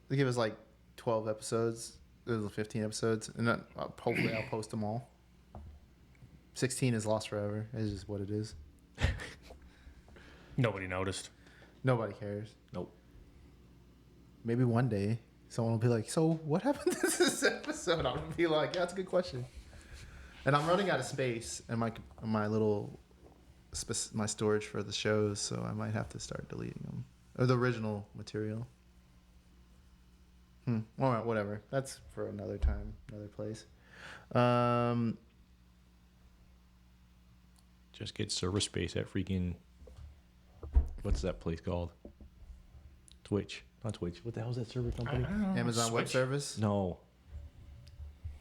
A: They give us like 12 episodes. There's 15 episodes. And then hopefully I'll post them all. 16 is lost forever. It's just what it is.
B: Nobody noticed.
A: Nobody cares.
C: Nope.
A: Maybe one day someone will be like, so what happened to this episode? I'll be like, yeah, that's a good question. And I'm running out of space in my little my storage for the shows, so I might have to start deleting them. Or the original material. All right, whatever. That's for another time, another place.
C: Just get server space at freaking... What's that place called? Twitch. Not Twitch. What the hell is that server company?
A: Amazon Web Service?
C: No.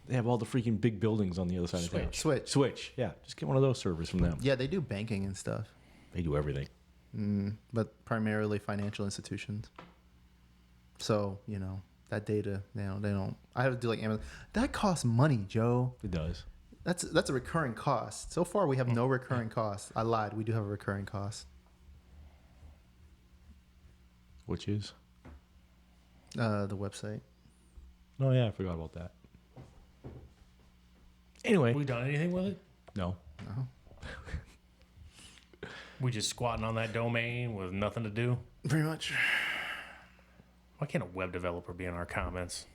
C: They have all the freaking big buildings on the other side of town.
A: Switch.
C: Yeah, just get one of those servers from them.
A: Yeah, they do banking and stuff.
C: They do everything.
A: But primarily financial institutions. So, that data, they don't. I have to do like Amazon. That costs money, Joe.
C: It does.
A: That's a recurring cost. So far, we have no recurring costs. I lied. We do have a recurring cost.
C: Which is?
A: The website.
C: Oh, yeah, I forgot about that. Anyway.
B: We done anything with it?
C: No.
B: We just squatting on that domain with nothing to do?
A: Pretty much.
B: Why can't a web developer be in our comments?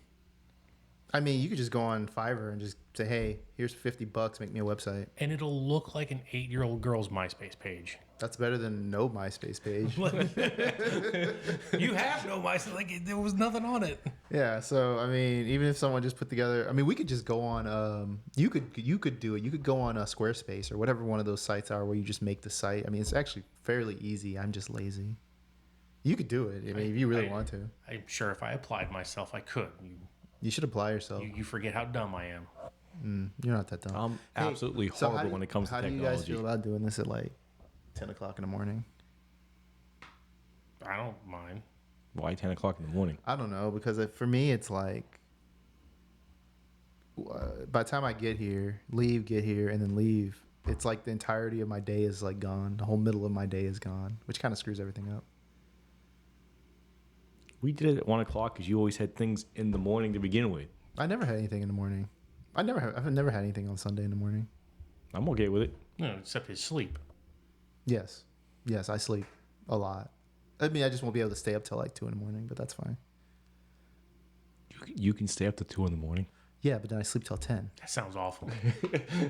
A: I mean, you could just go on Fiverr and just say, "Hey, here's $50. Make me a website."
B: And it'll look like an 8-year-old girl's MySpace page.
A: That's better than no MySpace page.
B: You have no MySpace. Like, there was nothing on it.
A: Yeah. So I mean, even if someone just put together, I mean, we could just go on. You could do it. You could go on Squarespace or whatever one of those sites are where you just make the site. I mean, it's actually fairly easy. I'm just lazy. You could do it. I mean, if you really want to.
B: I'm sure if I applied myself, I could.
A: You should apply yourself.
B: You forget how dumb I am.
A: You're not that dumb.
C: I'm absolutely
A: so
C: horrible when it comes to
A: How do
C: technology.
A: you guys feel about doing this at like 10 o'clock in the morning?
B: I don't mind.
C: Why 10 o'clock in the morning?
A: I don't know, because for me, it's like by the time I get here, and then leave, it's like the entirety of my day is like gone. The whole middle of my day is gone, which kind of screws everything up.
C: We did it at 1 o'clock because you always had things in the morning to begin with.
A: I never had anything in the morning. I've never had anything on Sunday in the morning.
C: I'm okay with it.
B: No, except his sleep.
A: Yes, I sleep a lot. I mean, I just won't be able to stay up till like 2 in the morning, but that's fine.
C: You can stay up to 2 in the morning.
A: Yeah, but then I sleep till 10.
B: That sounds awful.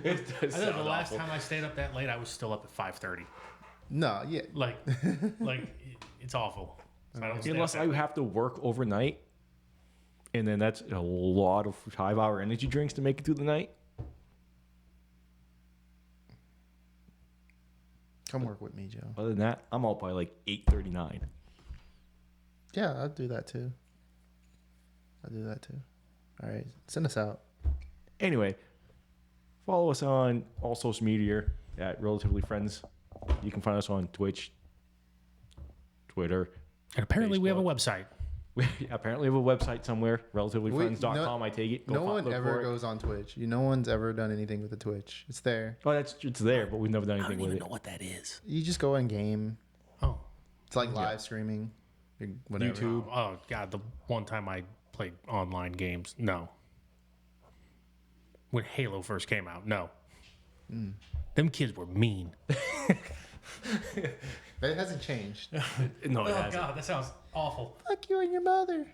C: It does
B: I know the last time I stayed up that late, I was still up at 5:30.
A: No, yeah.
B: Like it's awful. So I don't stay
C: Unless
B: up
C: I
B: that late.
C: have to work overnight, and then that's a lot of 5-hour energy drinks to make it through the night.
A: Come work with me, Joe.
C: Other than that, I'm out by like 8:39.
A: Yeah, I'll do that too. All right, send us out.
C: Anyway, follow us on all social media at Relatively Friends. You can find us on Twitch, Twitter.
B: And apparently we have a
C: Facebook.
B: website.
C: We apparently have a website somewhere, relativelyfriends.com. I take it.
A: No one
C: look
A: ever
C: for it.
A: goes on Twitch. No one's ever done anything with the Twitch. It's there.
C: Oh, it's there, but we've never done
B: I don't
C: anything with
B: even
C: it.
B: know what that is.
A: You just go in game.
B: Oh.
A: It's like live streaming. Whatever.
C: YouTube.
B: Oh God, the one time I played online games, no. When Halo first came out, no. Them kids were mean.
A: It hasn't changed.
C: No, it
B: Oh
C: hasn't.
B: God, that sounds awful.
A: Fuck you and your mother.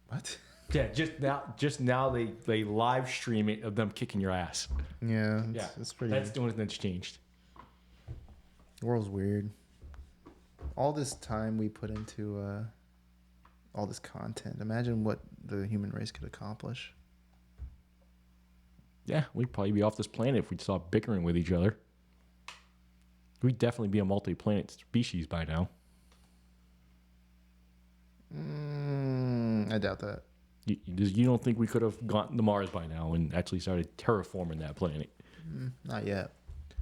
A: What?
C: Yeah, just now they live stream it of them kicking your ass.
A: Yeah,
C: Yeah,
A: it's pretty.
C: That's the only thing that's changed.
A: The world's weird. All this time we put into all this content. Imagine what the human race could accomplish.
C: Yeah, we'd probably be off this planet if we'd stop bickering with each other. We'd definitely be a multi-planet species by now.
A: I doubt that.
C: You don't think we could have gotten to Mars by now and actually started terraforming that planet?
A: Not yet.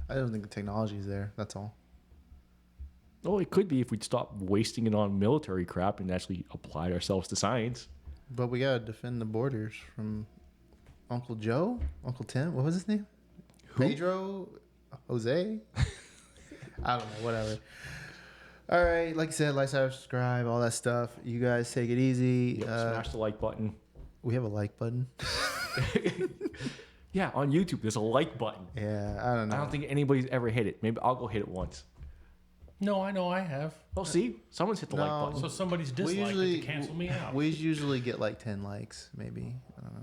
A: I don't think the technology is there. That's all.
C: Oh, it could be if we'd stop wasting it on military crap and actually applied ourselves to science.
A: But we gotta defend the borders from Uncle Joe, Uncle Tim. What was his name?
C: Who?
A: Pedro, Jose. I don't know. Whatever. All right. Like I said, like, subscribe, all that stuff. You guys take it easy.
C: Smash the like button.
A: We have a like button.
C: Yeah, on YouTube, there's a like button.
A: Yeah, I don't know.
C: I don't think anybody's ever hit it. Maybe I'll go hit it once.
B: No, I know I have.
C: Oh, see? Someone's hit the like
A: No.
C: button.
B: So somebody's
A: we
B: disliked
A: usually
B: it to cancel me out.
A: We usually get like 10 likes, maybe.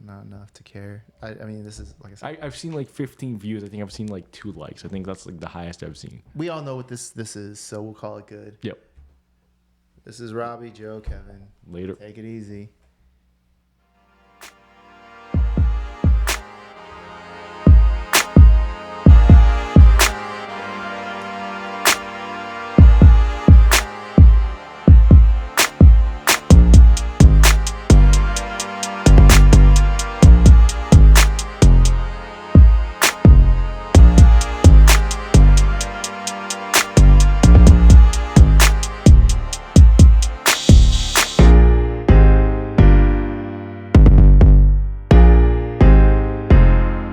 A: Not enough to care. I mean, this is like I said.
C: I've seen like 15 views. I think I've seen like 2 likes. I think that's like the highest I've seen.
A: We all know what this is, so we'll call it good.
C: Yep.
A: This is Robbie, Joe, Kevin.
C: Later.
A: Take it easy.